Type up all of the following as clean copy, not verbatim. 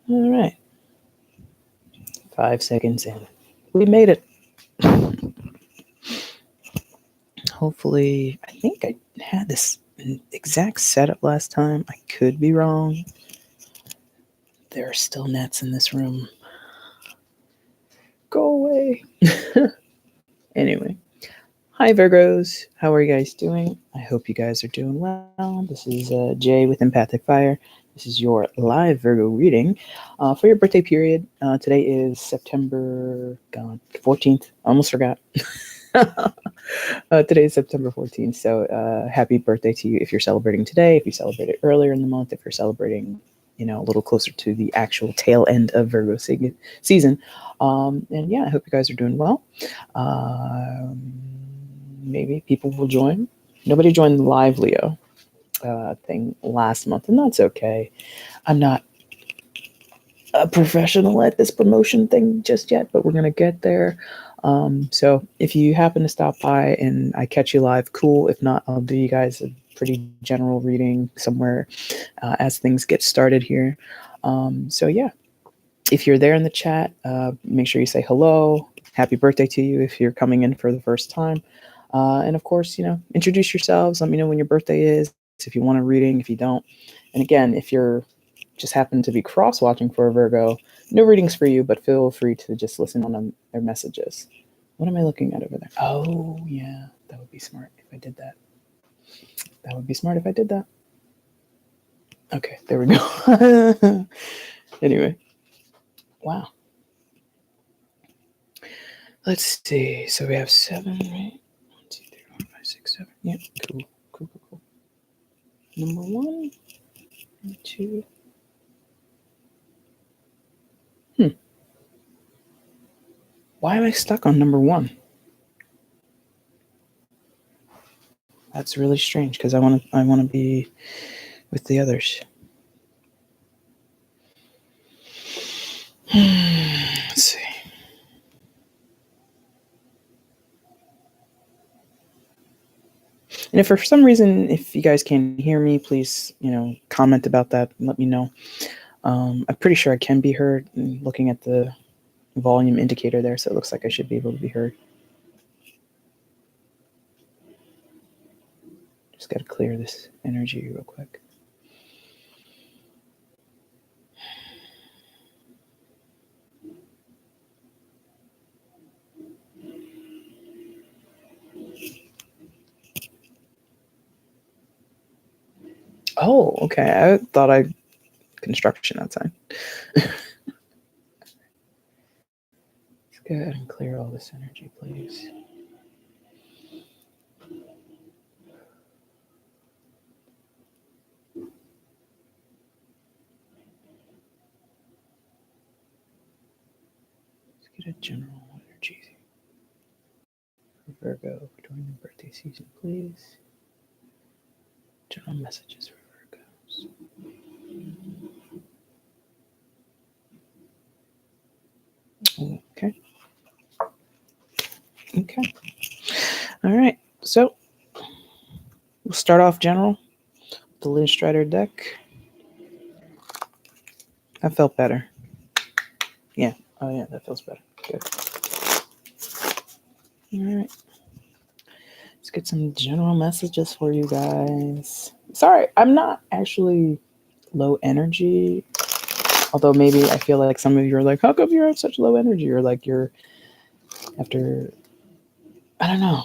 All right. 5 seconds in. We made it. Hopefully, I think I had this exact setup last time. I could be wrong. There are still gnats in this room. Go away. Anyway, hi Virgos. How are you guys doing? I hope you guys are doing well. This is Jay with Empathic Fire. This is your live Virgo reading for your birthday period. Today is September 14th. Almost forgot. Today is September 14th, so happy birthday to you if you're celebrating today, if you celebrated earlier in the month, if you're celebrating, a little closer to the actual tail end of Virgo season. And yeah, I hope you guys are doing well. Maybe people will join. Nobody joined the live Leo thing last month, and that's okay. I'm not a professional at this promotion thing just yet, but we're going to get there. So if you happen to stop by and I catch you live, cool. If not, I'll do you guys a pretty general reading somewhere as things get started here. So yeah, if you're there in the chat, make sure you say hello. Happy birthday to you if you're coming in for the first time. And of course, introduce yourselves. Let me know when your birthday is, if you want a reading, if you don't. And again, if you're just happen to be cross-watching for a Virgo, no readings for you, but feel free to just listen on their messages. What am I looking at over there? Oh, yeah, that would be smart if I did that. That would be smart if I did that. Okay, there we go. Anyway, wow. Let's see. So we have 7, right? 1, 2, 3, 4, 5, 6, 7. Yeah, cool. Number 1, 2. Why am I stuck on number 1? That's really strange because I want to be with the others. Let's see. And if for some reason, if you guys can't hear me, please, comment about that and let me know. I'm pretty sure I can be heard looking at the volume indicator there, so it looks like I should be able to be heard. Just got to clear this energy real quick. Oh, okay. I thought construction outside. Let's go ahead and clear all this energy, please. Let's get a general energy for Virgo during the birthday season, please. General messages for Virgos. Okay. All right. So we'll start off general. The Liz Strider deck. That felt better. Yeah. Oh, yeah. That feels better. Good. All right. Let's get some general messages for you guys. Sorry, I'm not actually low energy. Although maybe I feel like some of you are like, how come you're such low energy? Or like you're after, I don't know.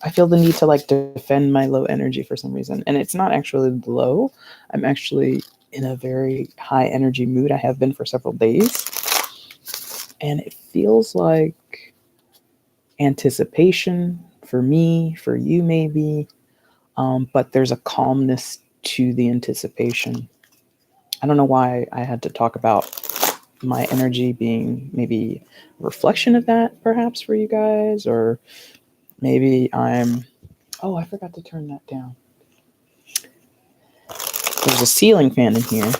I feel the need to defend my low energy for some reason. And it's not actually low. I'm actually in a very high energy mood. I have been for several days. And it feels like anticipation for me, for you maybe. But there's a calmness to the anticipation. I don't know why I had to talk about my energy being maybe a reflection of that, perhaps, for you guys. Or maybe oh, I forgot to turn that down. There's a ceiling fan in here,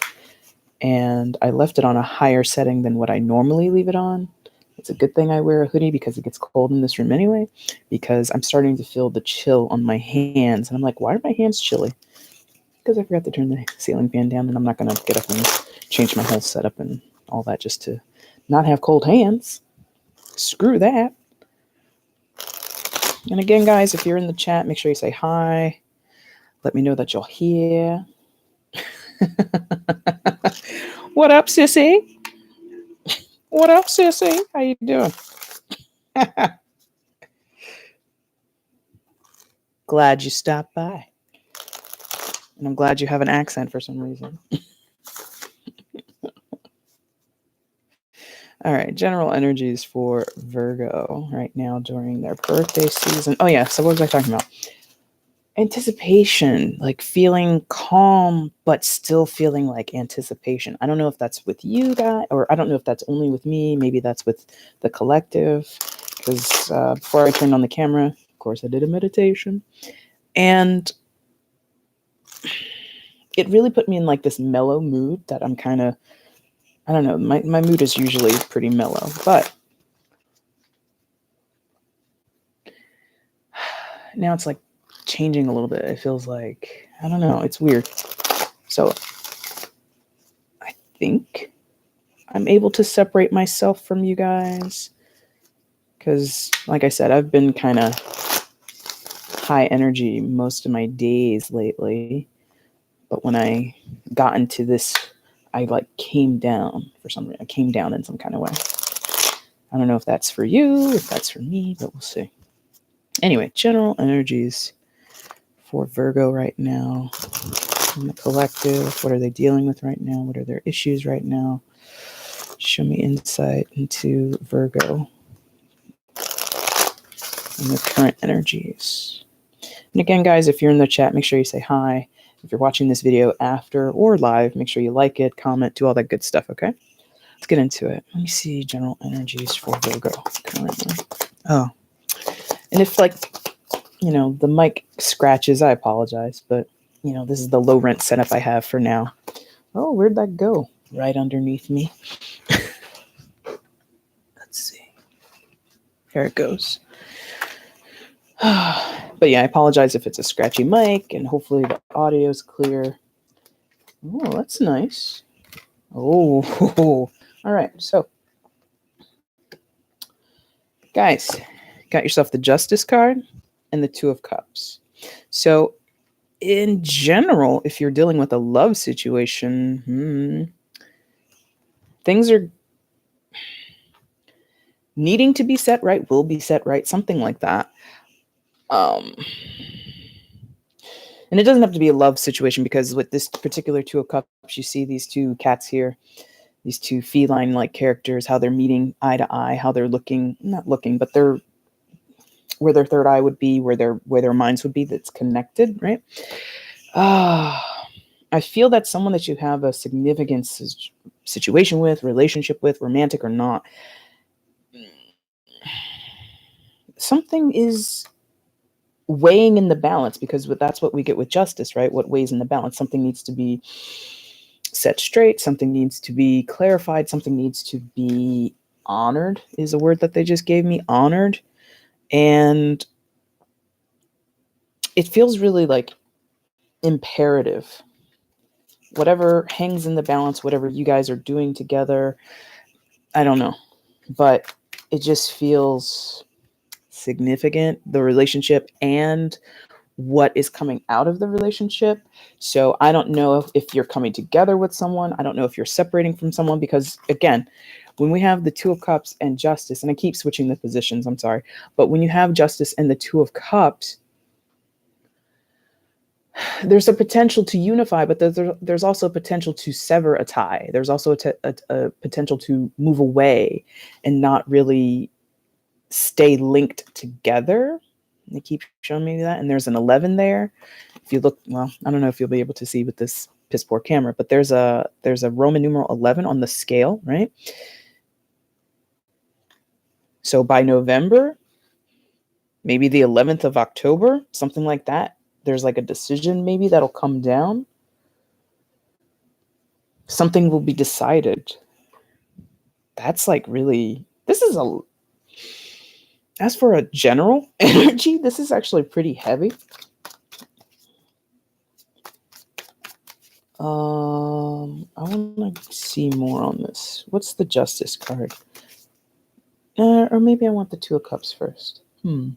and I left it on a higher setting than what I normally leave it on. It's a good thing I wear a hoodie because it gets cold in this room anyway, because I'm starting to feel the chill on my hands. And I'm like, why are my hands chilly? Because I forgot to turn the ceiling fan down, and I'm not going to get up and change my whole setup and all that just to not have cold hands. Screw that. And again, guys, if you're in the chat, make sure you say hi. Let me know that you're here. What up, sissy? What up, sissy? How you doing? Glad you stopped by. And I'm glad you have an accent for some reason. All right, general energies for Virgo right now during their birthday season. Oh, yeah, so what was I talking about? Anticipation, like feeling calm, but still feeling like anticipation. I don't know if that's with you guys, or I don't know if that's only with me. Maybe that's with the collective. Because before I turned on the camera, of course, I did a meditation. And it really put me in like this mellow mood that I'm kind of, I don't know, my mood is usually pretty mellow, but now it's like changing a little bit. It feels like, I don't know, it's weird. So I think I'm able to separate myself from you guys because, like I said, I've been kind of high energy most of my days lately. But when I got into this, I like came down for some reason. I came down in some kind of way. I don't know if that's for you, if that's for me, but we'll see. Anyway, general energies for Virgo right now in the collective. What are they dealing with right now? What are their issues right now? Show me insight into Virgo and the current energies. And again, guys, if you're in the chat, make sure you say hi. If you're watching this video after or live, make sure you like it, comment, do all that good stuff, okay? Let's get into it. Let me see general energies for Virgo currently. Oh, and if like, you know, the mic scratches, I apologize, but you know, this is the low rent setup I have for now. Oh, where'd that go? Right underneath me. Let's see. Here it goes. But yeah, I apologize if it's a scratchy mic, and hopefully the audio is clear. Oh, that's nice. Oh, all right. So, guys, got yourself the Justice card and the Two of Cups. So, in general, if you're dealing with a love situation, things are needing to be set right, will be set right, something like that. And it doesn't have to be a love situation, because with this particular Two of Cups, you see these two cats here, these two feline-like characters, how they're meeting eye to eye, how they're looking, not looking, but they're where their third eye would be, where their minds would be, that's connected, right? I feel that's someone that you have a significant situation with, relationship with, romantic or not. Something is weighing in the balance, because that's what we get with Justice, right? What weighs in the balance? Something needs to be set straight, something needs to be clarified, something needs to be honored, is a word that they just gave me, honored. And it feels really like imperative. Whatever hangs in the balance, whatever you guys are doing together, I don't know, but it just feels significant, the relationship and what is coming out of the relationship. So I don't know if you're coming together with someone. I don't know if you're separating from someone, because again, when we have the Two of Cups and Justice, and I keep switching the positions, I'm sorry, but when you have Justice and the Two of Cups, there's a potential to unify, but there's also potential to sever a tie. There's also a potential to move away and not really stay linked together. They keep showing me that. And there's an 11 there. If you look, well, I don't know if you'll be able to see with this piss poor camera, but there's a Roman numeral 11 on the scale, right? So by November, maybe the 11th of October, something like that, there's like a decision maybe that'll come down. Something will be decided. That's like really, as for a general energy, this is actually pretty heavy. I want to see more on this. What's the Justice card? Or maybe I want the Two of Cups first. Give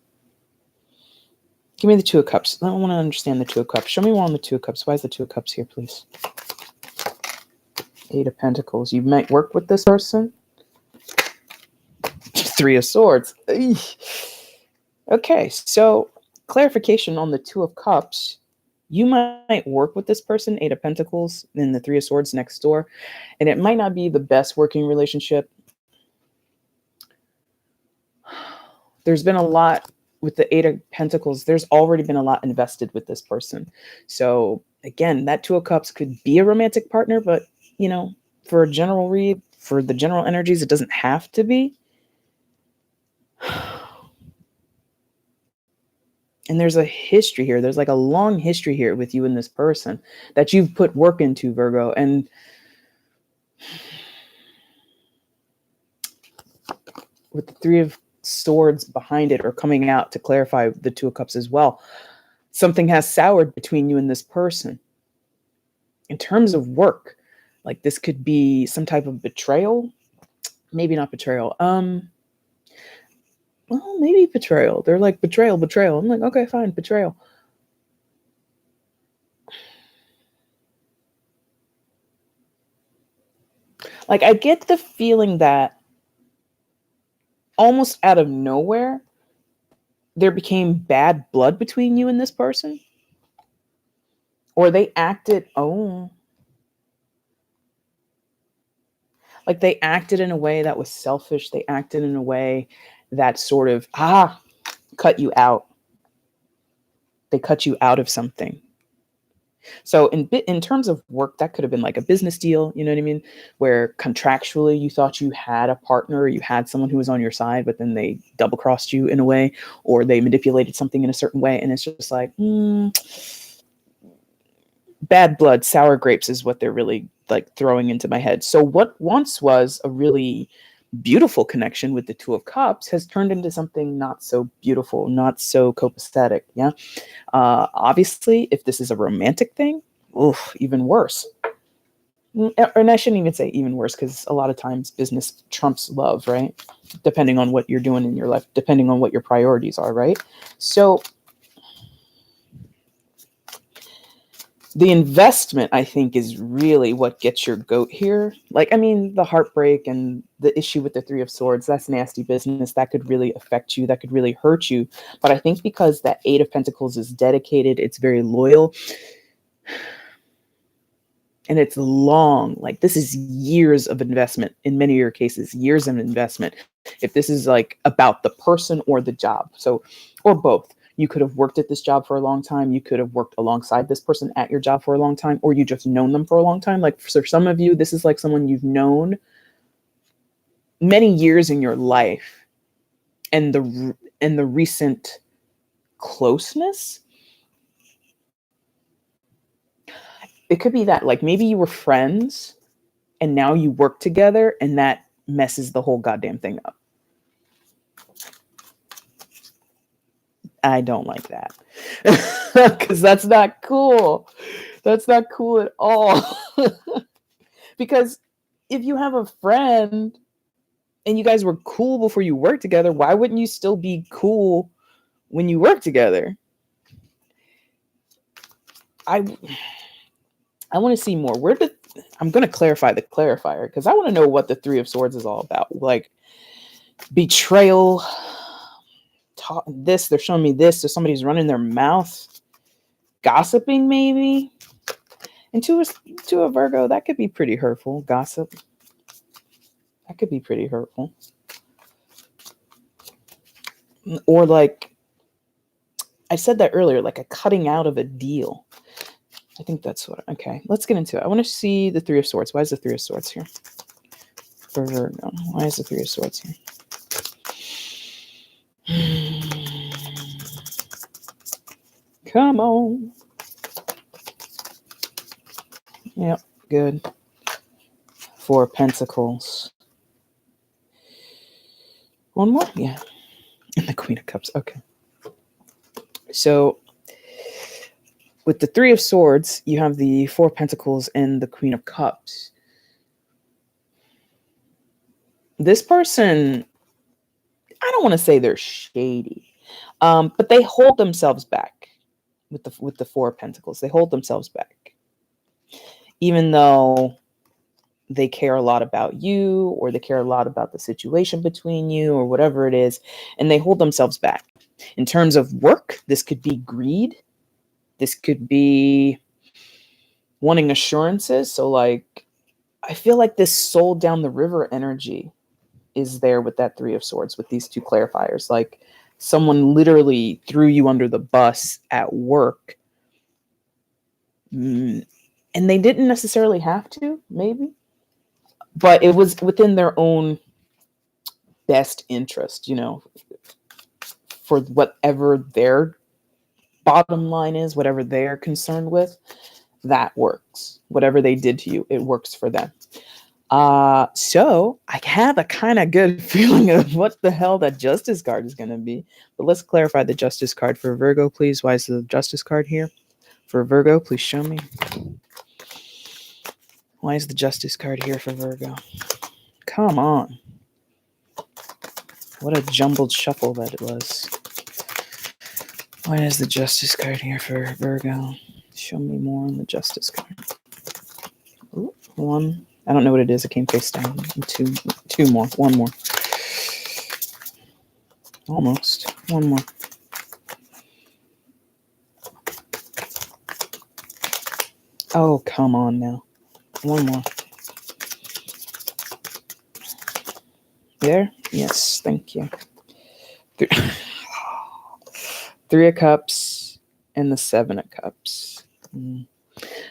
me the Two of Cups. I want to understand the Two of Cups. Show me more on the Two of Cups. Why is the Two of Cups here, please? Eight of Pentacles. You might work with this person. Three of Swords. Okay, so clarification on the Two of Cups. You might work with this person, Eight of Pentacles, and the Three of Swords next door, and it might not be the best working relationship. There's been a lot with the Eight of Pentacles. There's already been a lot invested with this person. So again, that Two of Cups could be a romantic partner, but you know, for a general read, for the general energies, it doesn't have to be. And there's a history here. There's like a long history here with you and this person that you've put work into, Virgo. And with the Three of Swords behind it or coming out to clarify the Two of Cups as well, something has soured between you and this person. In terms of work, like this could be some type of betrayal. Maybe not betrayal. Well, maybe betrayal. They're like, betrayal. I'm like, okay, fine, betrayal. Like, I get the feeling that almost out of nowhere, there became bad blood between you and this person. Or they acted, like they acted in a way that was selfish. They acted in a way that sort of, cut you out. They cut you out of something. So in terms of work, that could have been like a business deal, you know what I mean? Where contractually you thought you had a partner, or you had someone who was on your side, but then they double crossed you in a way, or they manipulated something in a certain way. And it's just like, bad blood, sour grapes is what they're really like throwing into my head. So what once was a really beautiful connection with the Two of Cups has turned into something not so beautiful, not so copacetic. Yeah. Obviously, if this is a romantic thing, even worse. And I shouldn't even say even worse, because a lot of times business trumps love, right? Depending on what you're doing in your life, depending on what your priorities are, right? So the investment, I think, is really what gets your goat here. Like, I mean, the heartbreak and the issue with the Three of Swords, that's nasty business. That could really affect you. That could really hurt you. But I think because that Eight of Pentacles is dedicated, it's very loyal, and it's long. Like, this is years of investment. In many of your cases, years of investment. If this is like about the person or the job, so, or both. You could have worked at this job for a long time. You could have worked alongside this person at your job for a long time, or you just known them for a long time. Like for some of you, this is like someone you've known many years in your life, and the recent closeness. It could be that, like, maybe you were friends and now you work together, and that messes the whole goddamn thing up. I don't like that, because that's not cool. That's not cool at all. Because if you have a friend and you guys were cool before you worked together, why wouldn't you still be cool when you work together? I want to see more. I'm going to clarify the clarifier, because I want to know what the Three of Swords is all about. Like, betrayal. They're showing me this. So somebody's running their mouth, gossiping maybe. And to a Virgo, that could be pretty hurtful. Gossip. That could be pretty hurtful. Or like, I said that earlier, like a cutting out of a deal. I think that's what, okay, let's get into it. I want to see the Three of Swords. Why is the Three of Swords here? For Virgo, why is the Three of Swords here? Come on. Yep, good. Four of Pentacles. One more? Yeah. And the Queen of Cups. Okay. So With the Three of Swords, you have the Four of Pentacles and the Queen of Cups. This person, I don't want to say they're shady, but they hold themselves back with the Four of Pentacles. They hold themselves back, even though they care a lot about you, or they care a lot about the situation between you, or whatever it is, and they hold themselves back. In terms of work, this could be greed. This could be wanting assurances. So like, I feel like this soul down the river energy is there with that Three of Swords, with these two clarifiers. Like, someone literally threw you under the bus at work. And they didn't necessarily have to, maybe, but it was within their own best interest, for whatever their bottom line is, whatever they're concerned with, that works. Whatever they did to you, it works for them. So I have a kind of good feeling of what the hell that Justice card is going to be. But let's clarify the Justice card for Virgo, please. Why is the Justice card here for Virgo? Please show me. Why is the Justice card here for Virgo? Come on. What a jumbled shuffle that it was. Why is the Justice card here for Virgo? Show me more on the Justice card. Ooh, one. I don't know what it is. It came face down. Two more. One more. Almost. One more. Oh, come on now. One more. There? Yes, thank you. Three of Cups and the Seven of Cups.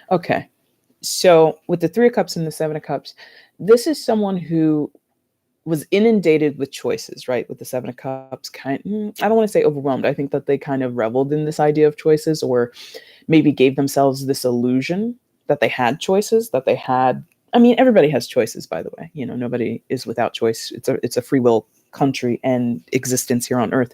Okay. So with the Three of Cups and the Seven of Cups, this is someone who was inundated with choices, right? With the Seven of Cups, I don't want to say overwhelmed. I think that they kind of reveled in this idea of choices, or maybe gave themselves this illusion that they had choices, that they had. I mean, everybody has choices, by the way. Nobody is without choice. It's a free will country and existence here on Earth.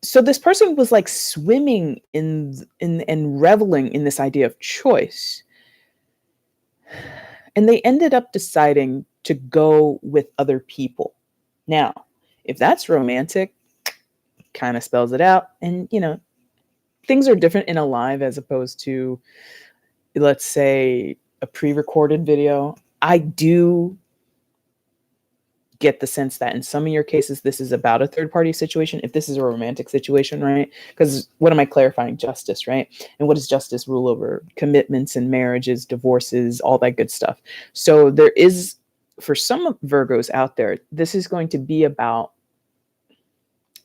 So this person was like swimming in and reveling in this idea of choice. And they ended up deciding to go with other people. Now, if that's romantic, kind of spells it out. And, things are different in a live as opposed to, let's say, a pre-recorded video. I do get the sense that in some of your cases, this is about a third-party situation. If this is a romantic situation, right? Because what am I clarifying? Justice, right? And what does justice rule over? Commitments and marriages, divorces, all that good stuff. So there is, for some Virgos out there, this is going to be about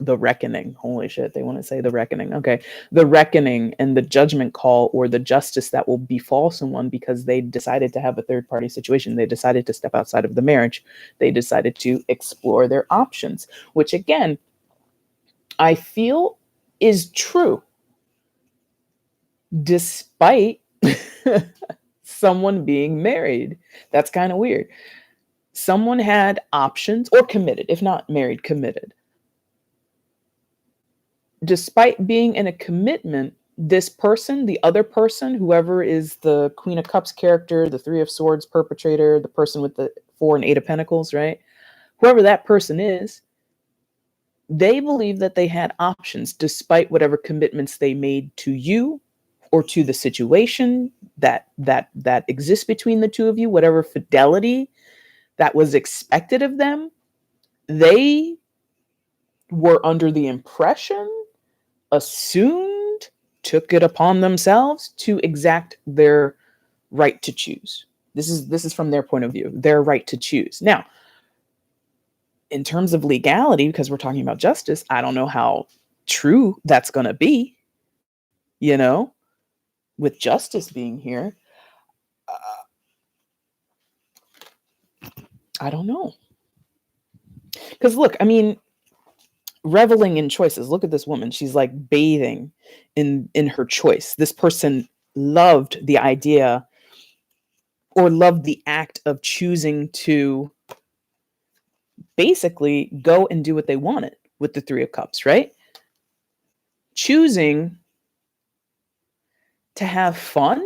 the reckoning. Holy shit, they want to say the reckoning. Okay. The reckoning and the judgment call, or the justice that will befall someone because they decided to have a third party situation. They decided to step outside of the marriage. They decided to explore their options, which again, I feel is true. Despite someone being married. That's kind of weird. Someone had options, or committed, if not married, committed. Despite being in a commitment, this person, the other person, whoever is the Queen of Cups character, the Three of Swords perpetrator, the person with the Four and Eight of Pentacles, right? Whoever that person is, they believe that they had options despite whatever commitments they made to you or to the situation that exists between the two of you, whatever fidelity that was expected of them. They were under the impression, assumed, took it upon themselves to exact their right to choose. This is from their point of view, their right to choose. Now, in terms of legality, because we're talking about justice, I don't know how true that's going to be, with justice being here. I don't know. Because look, I mean, reveling in choices. Look at this woman. She's like bathing in her choice. This person loved the idea, or loved the act of choosing to basically go and do what they wanted with the Three of Cups, right? choosing to have fun.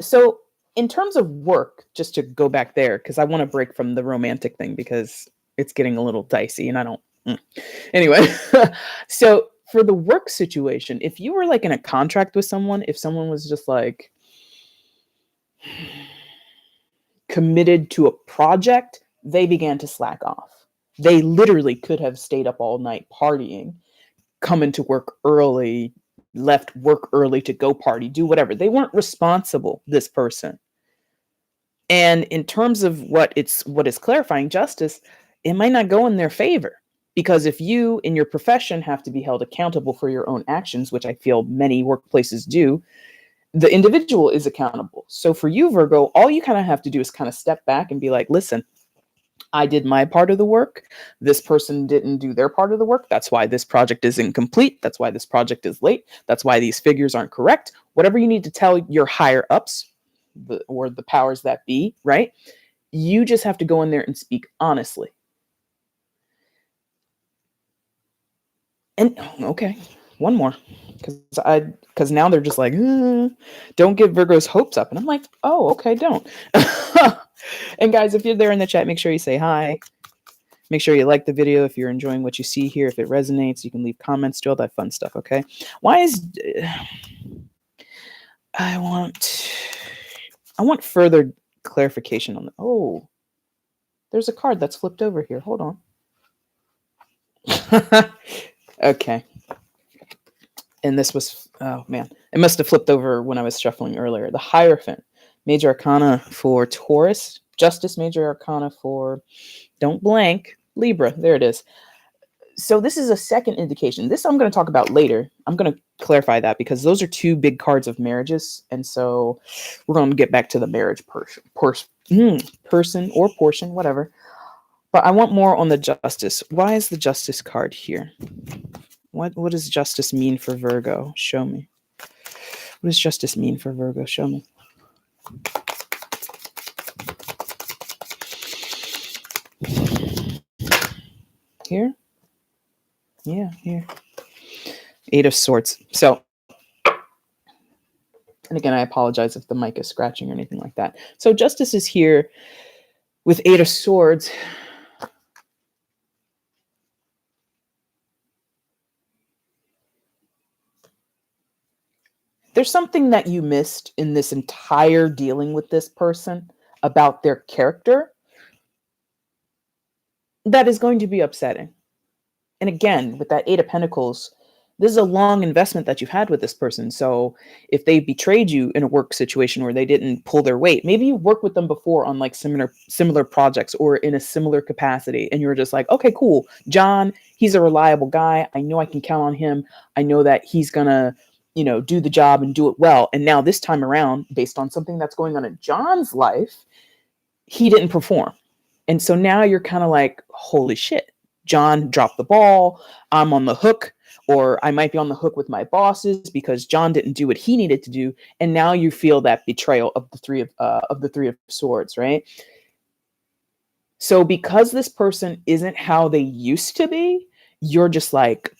So, in terms of work, just to go back there, because I want to break from the romantic thing because it's getting a little dicey and I don't. Anyway, so for the work situation, if you were like in a contract with someone, if someone was just like committed to a project, they began to slack off. They literally could have stayed up all night partying, come into work early, left work early to go party, do whatever. They weren't responsible, this person. And in terms of what is clarifying justice, it might not go in their favor. Because if you in your profession have to be held accountable for your own actions, which I feel many workplaces do, the individual is accountable. So for you, Virgo, all you kind of have to do is kind of step back and be like, listen, I did my part of the work. This person didn't do their part of the work. That's why this project is incomplete. That's why this project is late. That's why these figures aren't correct. Whatever you need to tell your higher ups or the powers that be, right? You just have to go in there and speak honestly. And okay, one more, because now they're just like, don't get Virgo's hopes up, and I'm like, oh, okay, don't. And guys, if you're there in the chat, make sure you say hi. Make sure you like the video if you're enjoying what you see here. If it resonates, you can leave comments, do all that fun stuff. Okay. Why is I want further clarification on the. Oh, there's a card that's flipped over here. Hold on. Okay. And this was, oh man, it must have flipped over when I was shuffling earlier. The Hierophant, Major Arcana for Taurus, Justice, Major Arcana for, don't blank, Libra. There it is. So this is a second indication. This I'm going to talk about later. I'm going to clarify that because those are two big cards of marriages. And so we're going to get back to the marriage person or portion, whatever. But I want more on the Justice. Why is the Justice card here? What does justice mean for Virgo? Show me. What does justice mean for Virgo? Show me. Here? Yeah, here. 8 of Swords. So, and again, I apologize if the mic is scratching or anything like that. So justice is here with 8 of Swords. There's something that you missed in this entire dealing with this person about their character that is going to be upsetting. And again, with that 8 of Pentacles, this is a long investment that you've had with this person. So if they betrayed you in a work situation or they didn't pull their weight, maybe you worked with them before on like similar projects or in a similar capacity. And you were just like, okay, cool. John, he's a reliable guy. I know I can count on him. I know that he's going to, do the job and do it well. And now this time around, based on something that's going on in John's life, he didn't perform. And so now you're kind of like, holy shit, John dropped the ball. I'm on the hook, or I might be on the hook with my bosses because John didn't do what he needed to do. And now you feel that betrayal of the three of Swords, right? So because this person isn't how they used to be, you're just like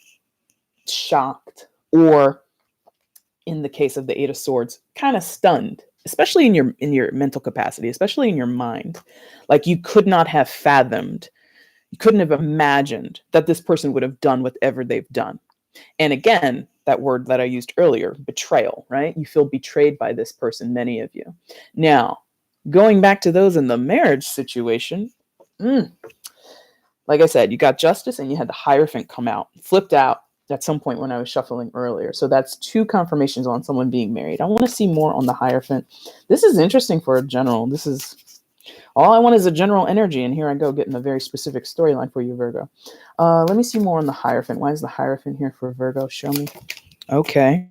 shocked, or in the case of the 8 of Swords, kind of stunned, especially in your mental capacity, especially in your mind. Like you could not have fathomed, you couldn't have imagined that this person would have done whatever they've done. And again, that word that I used earlier, betrayal, right? You feel betrayed by this person, many of you. Now, going back to those in the marriage situation, like I said, you got Justice and you had the Hierophant come out, flipped out at some point when I was shuffling earlier. So that's 2 confirmations on someone being married. I want to see more on the Hierophant. This is interesting for a general. This is all I want is a general energy. And here I go getting a very specific storyline for you, Virgo. Let me see more on the Hierophant. Why is the Hierophant here for Virgo? Show me. Okay.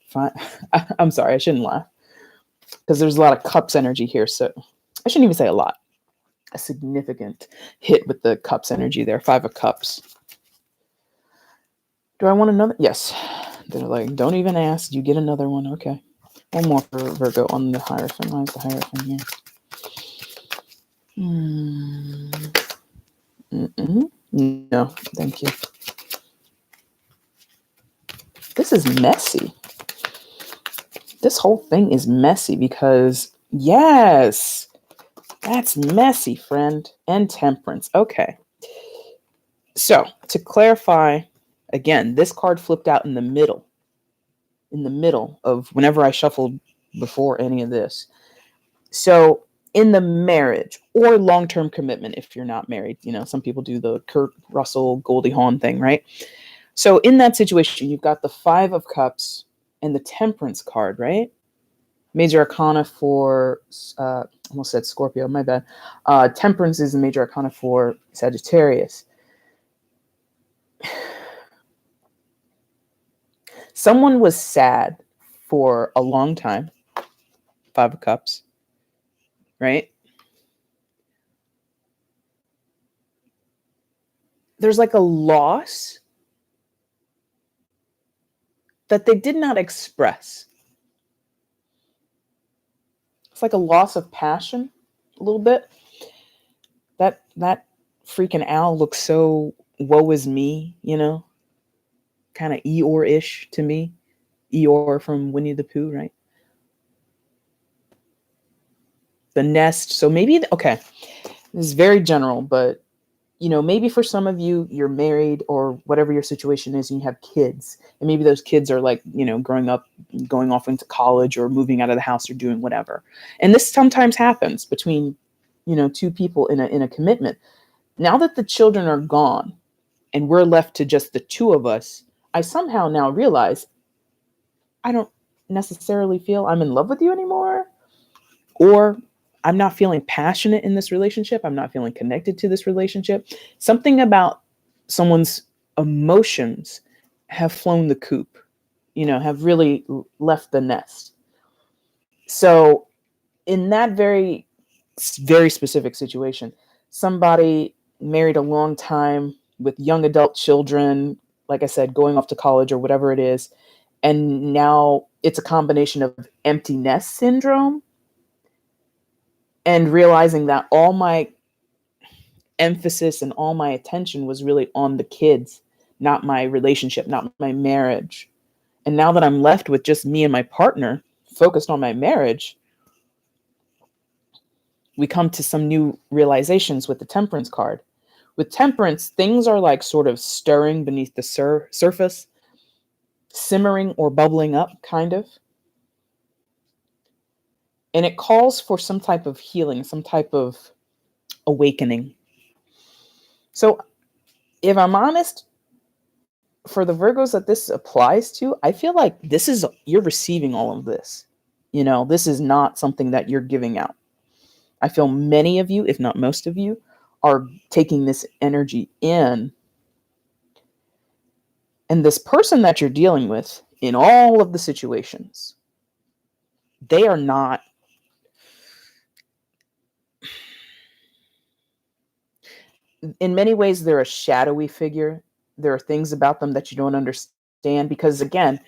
Fine. I'm sorry. I shouldn't laugh because there's a lot of Cups energy here. So I shouldn't even say a lot. A significant hit with the Cups energy there. 5 of Cups. Do I want another? Yes. They're like, don't even ask. You get another one. Okay. One more for Virgo on the Hierophant. Why is the Hierophant here? No, thank you. this is messy. This whole thing is messy because, yes, that's messy, friend. And Temperance. Okay. So to clarify, again, this card flipped out in the middle of whenever I shuffled before any of this. So in the marriage or long-term commitment, if you're not married, some people do the Kurt Russell, Goldie Hawn thing, right? So in that situation, you've got the Five of Cups and the Temperance card, right? Major Arcana for, almost said Scorpio, my bad. Temperance is the Major Arcana for Sagittarius. Someone was sad for a long time. Five of Cups, right? There's like a loss that they did not express. It's like a loss of passion, a little bit. That freaking owl looks so woe is me, kind of Eeyore-ish to me. Eeyore from Winnie the Pooh, right? The nest. So maybe, okay, this is very general, but maybe for some of you, you're married or whatever your situation is, and you have kids, and maybe those kids are like, growing up, going off into college or moving out of the house or doing whatever. And this sometimes happens between, two people in a commitment. Now that the children are gone and we're left to just the two of us, I somehow now realize I don't necessarily feel I'm in love with you anymore, or I'm not feeling passionate in this relationship. I'm not feeling connected to this relationship. Something about someone's emotions have flown the coop, have really left the nest. So in that very, very specific situation, somebody married a long time with young adult children, like I said, going off to college or whatever it is. And now it's a combination of empty nest syndrome and realizing that all my emphasis and all my attention was really on the kids, not my relationship, not my marriage. And now that I'm left with just me and my partner focused on my marriage, we come to some new realizations with the Temperance card. With Temperance, things are like sort of stirring beneath the surface, simmering or bubbling up, kind of. And it calls for some type of healing, some type of awakening. So if I'm honest, for the Virgos that this applies to, I feel like you're receiving all of this. This is not something that you're giving out. I feel many of you, if not most of you, are taking this energy in. And this person that you're dealing with in all of the situations, they are not, in many ways, they're a shadowy figure. There are things about them that you don't understand because, again,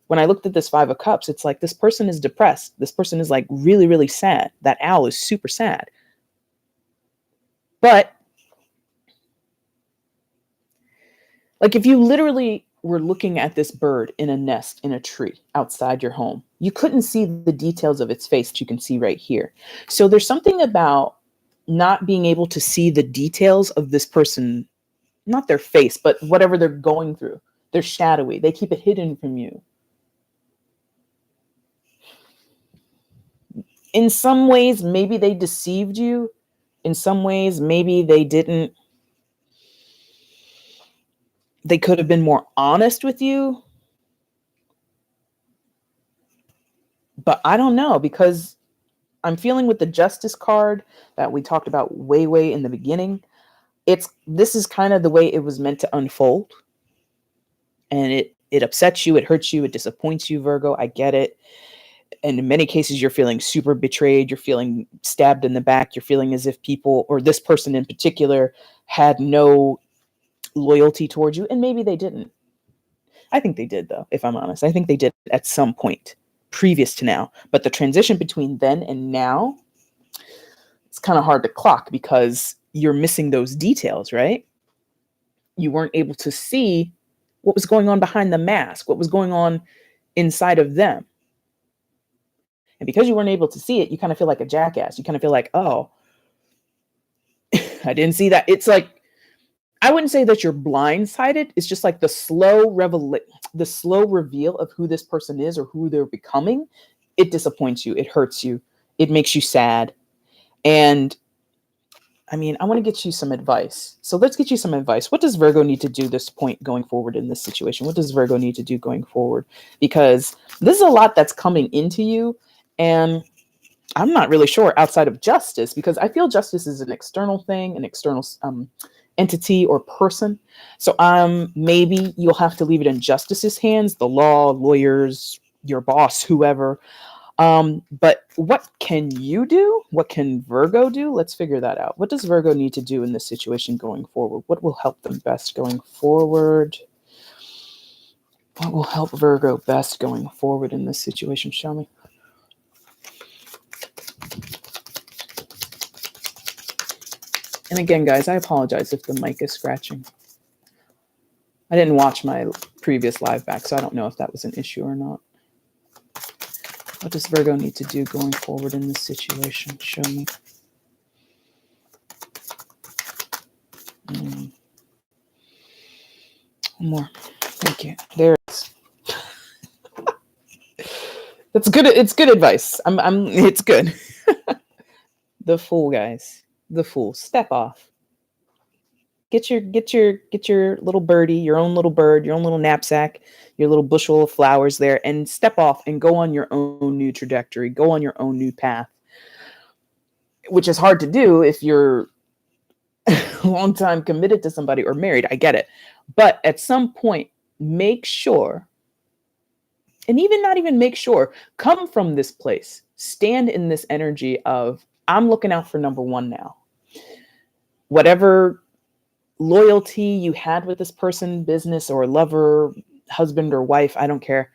when I looked at this Five of Cups, it's like this person is depressed. This person is like really, really sad. That owl is super sad. But like if you literally were looking at this bird in a nest in a tree outside your home, you couldn't see the details of its face that you can see right here. So there's something about not being able to see the details of this person, not their face, but whatever they're going through. They're shadowy. They keep it hidden from you. In some ways, maybe they deceived you. In some ways, maybe they didn't. They could have been more honest with you. But I don't know, because I'm feeling with the Justice card that we talked about way in the beginning, this is kind of the way it was meant to unfold. And it upsets you, it hurts you, it disappoints you, Virgo. I get it. And in many cases, you're feeling super betrayed. You're feeling stabbed in the back. You're feeling as if people, or this person in particular, had no loyalty towards you. And maybe they didn't. I think they did, though, if I'm honest. I think they did at some point previous to now. But the transition between then and now, it's kind of hard to clock because you're missing those details, right? You weren't able to see what was going on behind the mask, what was going on inside of them. And because you weren't able to see it, you kind of feel like a jackass. You kind of feel like, oh, I didn't see that. It's like, I wouldn't say that you're blindsided. It's just like the slow reveal of who this person is or who they're becoming. It disappoints you. It hurts you. It makes you sad. And I mean, I want to get you some advice. So let's get you some advice. What does Virgo need to do this point going forward in this situation? What does Virgo need to do going forward? Because this is a lot that's coming into you. And I'm not really sure outside of justice, because I feel justice is an external thing, an external entity or person. So maybe you'll have to leave it in justice's hands, the law, lawyers, your boss, whoever. But what can you do? What can Virgo do? Let's figure that out. What does Virgo need to do in this situation going forward? What will help them best going forward? What will help Virgo best going forward in this situation? Show me. And again, guys, I apologize if the mic is scratching. I didn't watch my previous live back, so I don't know if that was an issue or not. What does Virgo need to do going forward in this situation? Show me. One more. Thank you. There it is. That's good. It's good advice. It's good. The Fool, guys. The Fool. Step off. Get your little birdie, your own little bird, your own little knapsack, your little bushel of flowers there, and step off and go on your own new trajectory. Go on your own new path, which is hard to do if you're a long time committed to somebody or married. I get it. But at some point, make sure, and even not even make sure, come from this place. Stand in this energy of, I'm looking out for number one now. Whatever loyalty you had with this person, business or lover, husband or wife, I don't care.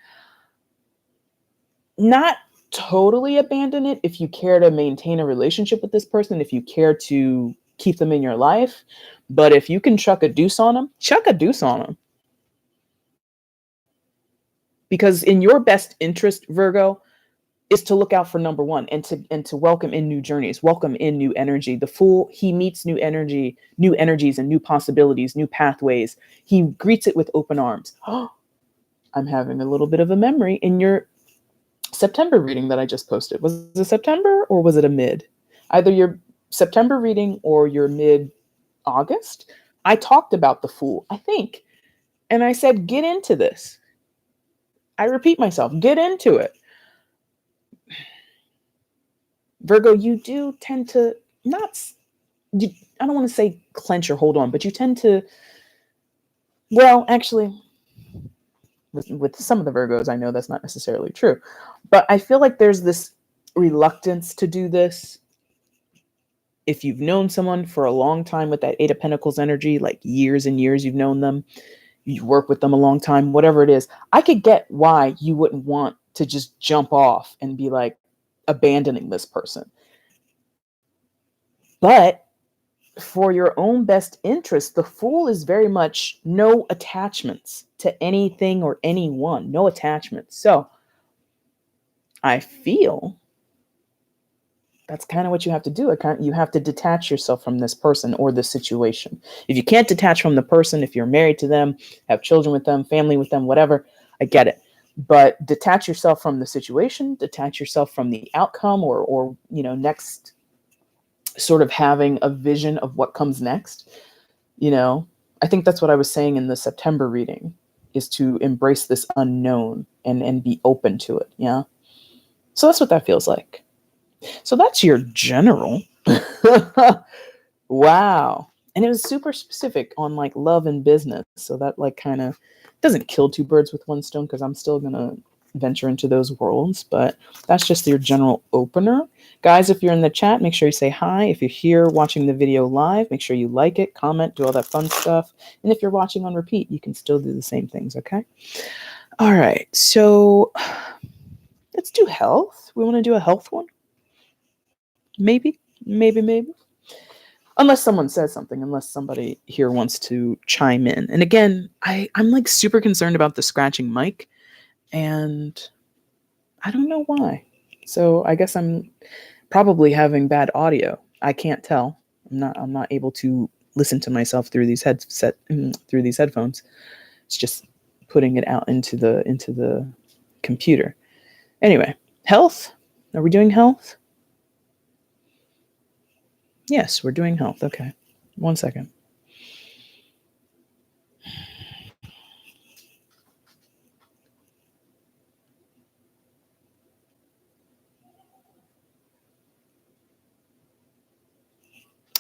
Not totally abandon it if you care to maintain a relationship with this person, if you care to keep them in your life. But if you can chuck a deuce on them, chuck a deuce on them. Because in your best interest, Virgo, is to look out for number one and to welcome in new journeys, welcome in new energy. The Fool, he meets new energy, new energies and new possibilities, new pathways. He greets it with open arms. I'm having a little bit of a memory in your September reading that I just posted. Was it September or was it a mid? Either your September reading or your mid-August. I talked about the Fool, I think. And I said, get into this. I repeat myself, get into it. Virgo, you do tend to I don't want to say clench or hold on, but you tend to, well, actually, with some of the Virgos, I know that's not necessarily true, but I feel like there's this reluctance to do this. If you've known someone for a long time with that Eight of Pentacles energy, like years and years you've known them, you work with them a long time, whatever it is, I could get why you wouldn't want to just jump off and be like, abandoning this person. But for your own best interest, the Fool is very much no attachments to anything or anyone, no attachments. So I feel that's kind of what you have to do. You have to detach yourself from this person or this situation. If you can't detach from the person, if you're married to them, have children with them, family with them, whatever, I get it. But detach yourself from the situation, detach yourself from the outcome or next, sort of having a vision of what comes next. I think that's what I was saying in the September reading, is to embrace this unknown and be open to it. Yeah. So that's what that feels like. So that's your general. Wow. And it was super specific on like love and business. So that like kind of doesn't kill two birds with one stone, because I'm still going to venture into those worlds, but that's just your general opener. Guys, if you're in the chat, make sure you say hi. If you're here watching the video live, make sure you like it, comment, do all that fun stuff. And if you're watching on repeat, you can still do the same things, okay? All right, so let's do health. We want to do a health one? Maybe. Unless someone says something, unless somebody here wants to chime in. And again, I'm like super concerned about the scratching mic, and I don't know why. So I guess I'm probably having bad audio. I can't tell. I'm not able to listen to myself through through these headphones. It's just putting it out into the computer. Anyway, health. Are we doing health? Yes, we're doing health. Okay. 1 second.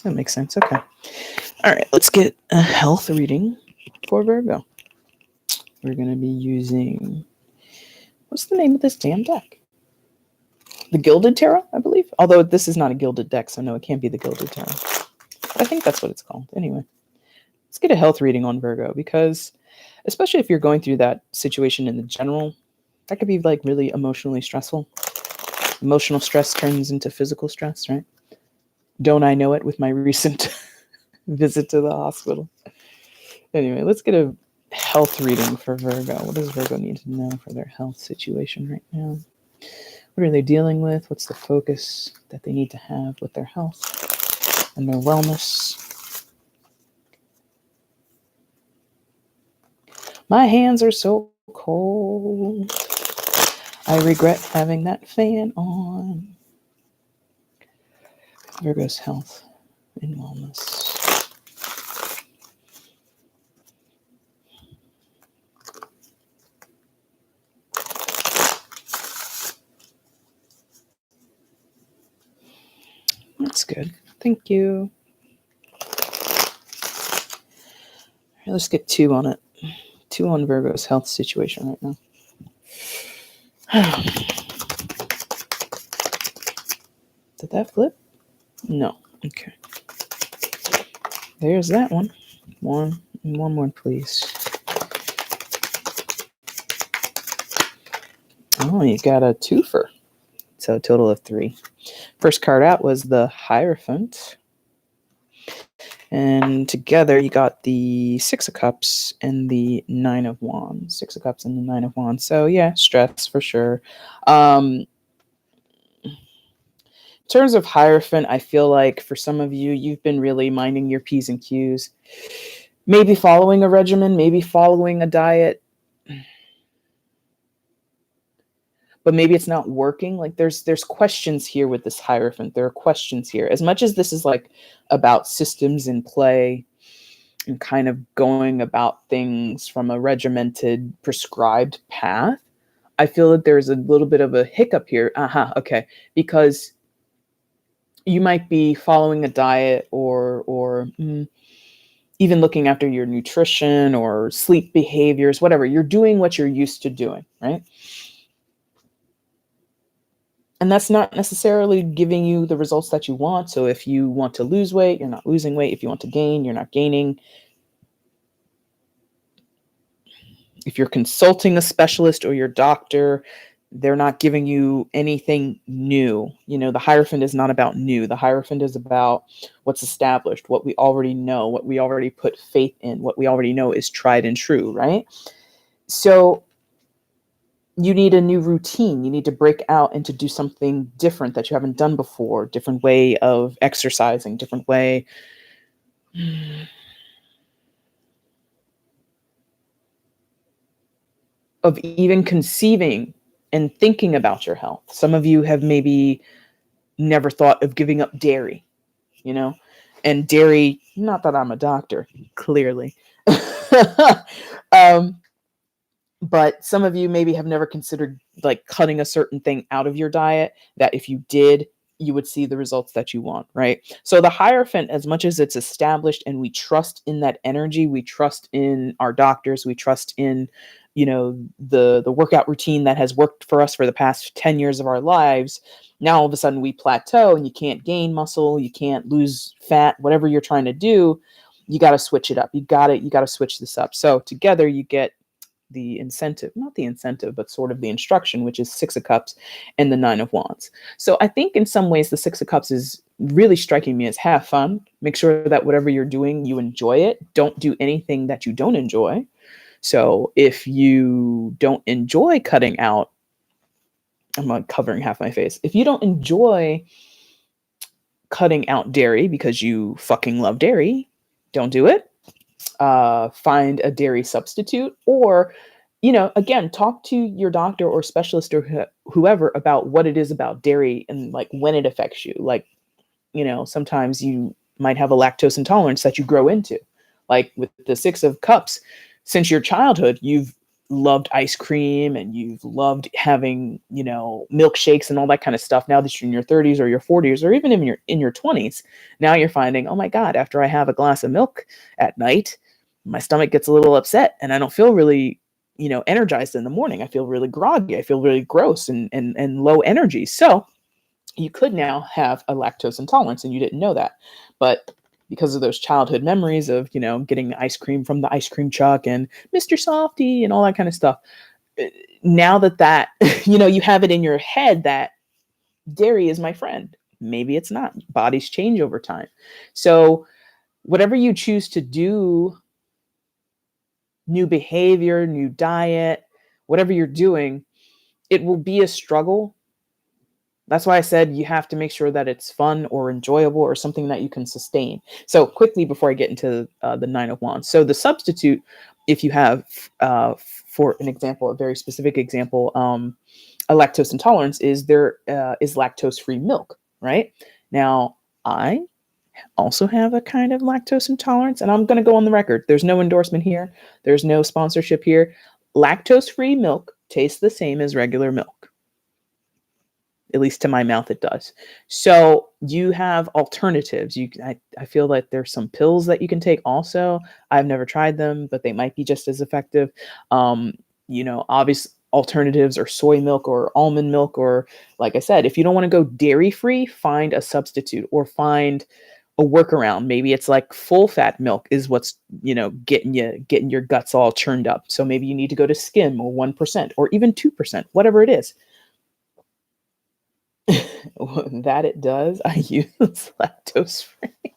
That makes sense. Okay. All right, let's get a health reading for Virgo. We're going to be using, what's the name of this damn deck? The Gilded Tarot, I believe. Although this is not a gilded deck, so no, it can't be the Gilded Tarot. But I think that's what it's called. Anyway, let's get a health reading on Virgo, because especially if you're going through that situation in the general, that could be like really emotionally stressful. Emotional stress turns into physical stress, right? Don't I know it with my recent visit to the hospital? Anyway, let's get a health reading for Virgo. What does Virgo need to know for their health situation right now? What are they dealing with? What's the focus that they need to have with their health and their wellness? My hands are so cold. I regret having that fan on. Virgo's health and wellness. That's good. Thank you. Right, let's get 2 on it. 2 on Virgo's health situation right now. Did that flip? No. Okay. There's that one. One more, please. Oh, you got a twofer. So a total of 3. First card out was the Hierophant. And together you got the 6 of Cups and the 9 of Wands. 6 of Cups and the 9 of Wands. So yeah, stress for sure. In terms of Hierophant, I feel like for some of you, you've been really minding your P's and Q's. Maybe following a regimen, maybe following a diet. But maybe it's not working. Like there's questions here with this Hierophant. There are questions here. As much as this is like about systems in play and kind of going about things from a regimented, prescribed path, I feel that there's a little bit of a hiccup here. Okay. Because you might be following a diet or even looking after your nutrition or sleep behaviors, whatever. You're doing what you're used to doing, right? And that's not necessarily giving you the results that you want. So if you want to lose weight, you're not losing weight. If you want to gain, you're not gaining. If you're consulting a specialist or your doctor, they're not giving you anything new. You know, the Hierophant is not about new. The Hierophant is about what's established, what we already know, what we already put faith in, what we already know is tried and true, right? So you need a new routine. You need to break out and to do something different that you haven't done before, different way of exercising, different way. Of even conceiving and thinking about your health. Some of you have maybe never thought of giving up dairy, you know, and dairy, not that I'm a doctor, clearly. But some of you maybe have never considered like cutting a certain thing out of your diet that if you did, you would see the results that you want, right? So the Hierophant, as much as it's established and we trust in that energy, we trust in our doctors, we trust in, you know, the workout routine that has worked for us for the past 10 years of our lives. Now all of a sudden we plateau and you can't gain muscle, you can't lose fat, whatever you're trying to do, you got to switch it up. You got to switch this up. So together you get the incentive, not the incentive, but sort of the instruction, which is 6 of Cups and the 9 of Wands. So I think in some ways the 6 of Cups is really striking me as have fun. Make sure that whatever you're doing, you enjoy it. Don't do anything that you don't enjoy. So if you don't enjoy cutting out, I'm like covering half my face. If you don't enjoy cutting out dairy because you fucking love dairy, don't do it. Find a dairy substitute, or, again, talk to your doctor or specialist or whoever about what it is about dairy and like when it affects you. Like, sometimes you might have a lactose intolerance that you grow into. Like with the Six of Cups, since your childhood, you've loved ice cream and you've loved having, milkshakes and all that kind of stuff. Now that you're in your 30s or your 40s or even in your 20s, now you're finding, oh my God, after I have a glass of milk at night, my stomach gets a little upset and I don't feel really, energized in the morning. I feel really groggy. I feel really gross and low energy. So you could now have a lactose intolerance and you didn't know that. But because of those childhood memories of, getting ice cream from the ice cream truck and Mr. Softy and all that kind of stuff, now that, you have it in your head that dairy is my friend. Maybe it's not. Bodies change over time. So whatever you choose to do, new behavior, new diet, whatever you're doing, it will be a struggle. That's why I said you have to make sure that it's fun or enjoyable or something that you can sustain. So quickly, before I get into the Nine of Wands. So the substitute, if you have, for an example, a very specific example, a lactose intolerance, is lactose-free milk, right? Now, I also have a kind of lactose intolerance, and I'm going to go on the record. There's no endorsement here. There's no sponsorship here. Lactose-free milk tastes the same as regular milk. At least to my mouth, it does. So you have alternatives. I feel like there's some pills that you can take also. I've never tried them, but they might be just as effective. Obvious alternatives are soy milk or almond milk, or like I said, if you don't want to go dairy free, find a substitute or find a workaround. Maybe it's like full fat milk is what's, getting your guts all churned up. So maybe you need to go to skim or 1% or even 2%, whatever it is. That it does. I use lactose free.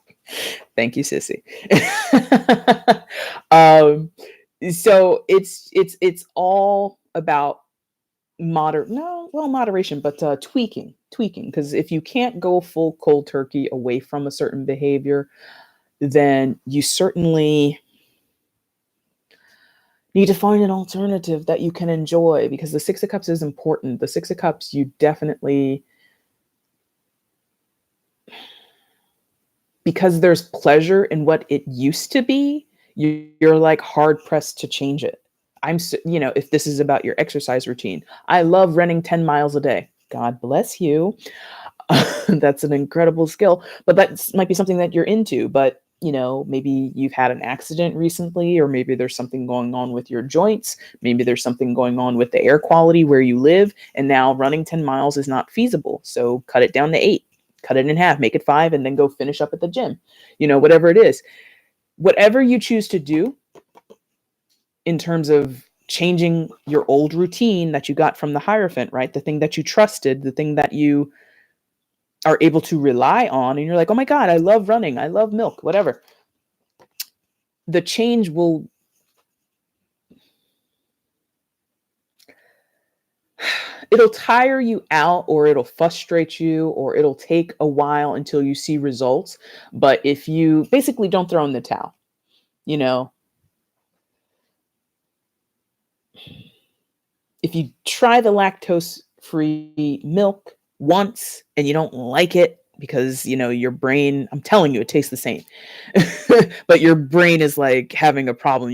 Thank you, sissy. So it's all about moderation, but tweaking. Because if you can't go full cold turkey away from a certain behavior, then you certainly need to find an alternative that you can enjoy, because the Six of Cups is important. The Six of Cups, you definitely, because there's pleasure in what it used to be, you're like hard pressed to change it. If this is about your exercise routine, I love running 10 miles a day. God bless you. That's an incredible skill, but that might be something that you're into. But, maybe you've had an accident recently, or maybe there's something going on with your joints. Maybe there's something going on with the air quality where you live. And now running 10 miles is not feasible. So cut it down to 8. Cut it in half, make it 5, and then go finish up at the gym. Whatever it is, whatever you choose to do in terms of changing your old routine that you got from the Hierophant, right? The thing that you trusted, the thing that you are able to rely on. And you're like, oh my God, I love running. I love milk, whatever. The change it'll tire you out, or it'll frustrate you, or it'll take a while until you see results. But if you basically don't throw in the towel, if you try the lactose-free milk once and you don't like it because, your brain, I'm telling you, it tastes the same, but your brain is like having a problem,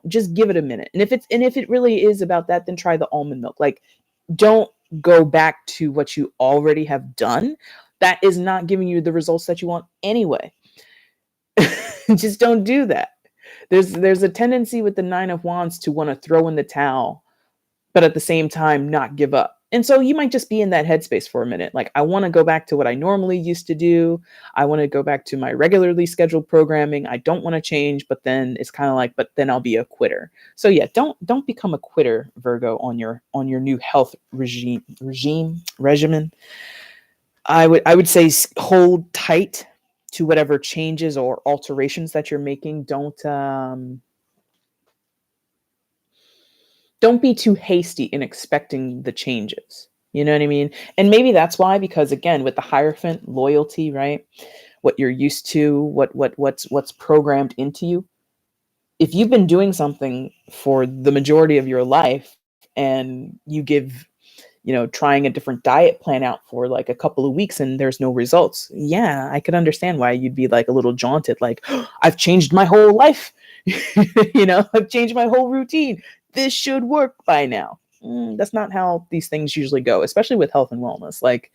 just give it a minute. And if it really is about that, then try the almond milk. Like, don't go back to what you already have done. That is not giving you the results that you want anyway. Just don't do that. There's a tendency with the Nine of Wands to want to throw in the towel, but at the same time not give up. And so you might just be in that headspace for a minute. Like, I want to go back to what I normally used to do. I want to go back to my regularly scheduled programming. I don't want to change, but then it's kind of like, but then I'll be a quitter. So yeah, don't become a quitter, Virgo, on your new health regimen. I would say hold tight to whatever changes or alterations that you're making. Don't be too hasty in expecting the changes. You know what I mean? And maybe that's why, because again, with the Hierophant, loyalty, right? What you're used to, what's programmed into you. If you've been doing something for the majority of your life and you give, trying a different diet plan out for like a couple of weeks and there's no results, yeah, I could understand why you'd be like a little jaunted, like, oh, I've changed my whole life. I've changed my whole routine. This should work by now. That's not how these things usually go, especially with health and wellness. Like,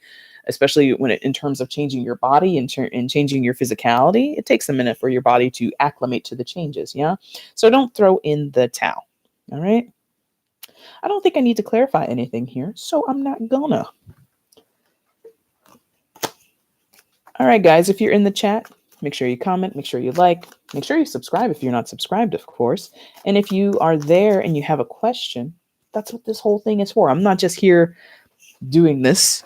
especially in terms of changing your body and changing your physicality, it takes a minute for your body to acclimate to the changes. Yeah. So don't throw in the towel. All right. I don't think I need to clarify anything here, so I'm not gonna. All right, guys, if you're in the chat, make sure you comment, make sure you like, make sure you subscribe if you're not subscribed, of course. And if you are there and you have a question, that's what this whole thing is for. I'm not just here doing this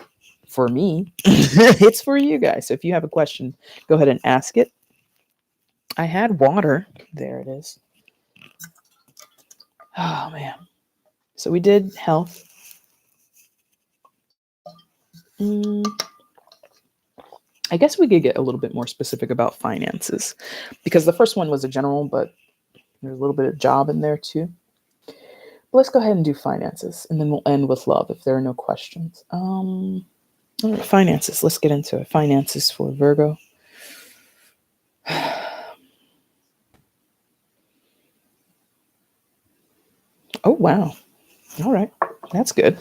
for me. It's for you guys. So if you have a question, go ahead and ask it. I had water. There it is. Oh, man. So we did health. I guess we could get a little bit more specific about finances, because the first one was a general, but there's a little bit of job in there too. But let's go ahead and do finances, and then we'll end with love if there are no questions. All right, finances. Let's get into it. Finances for Virgo. Oh, wow. All right. That's good.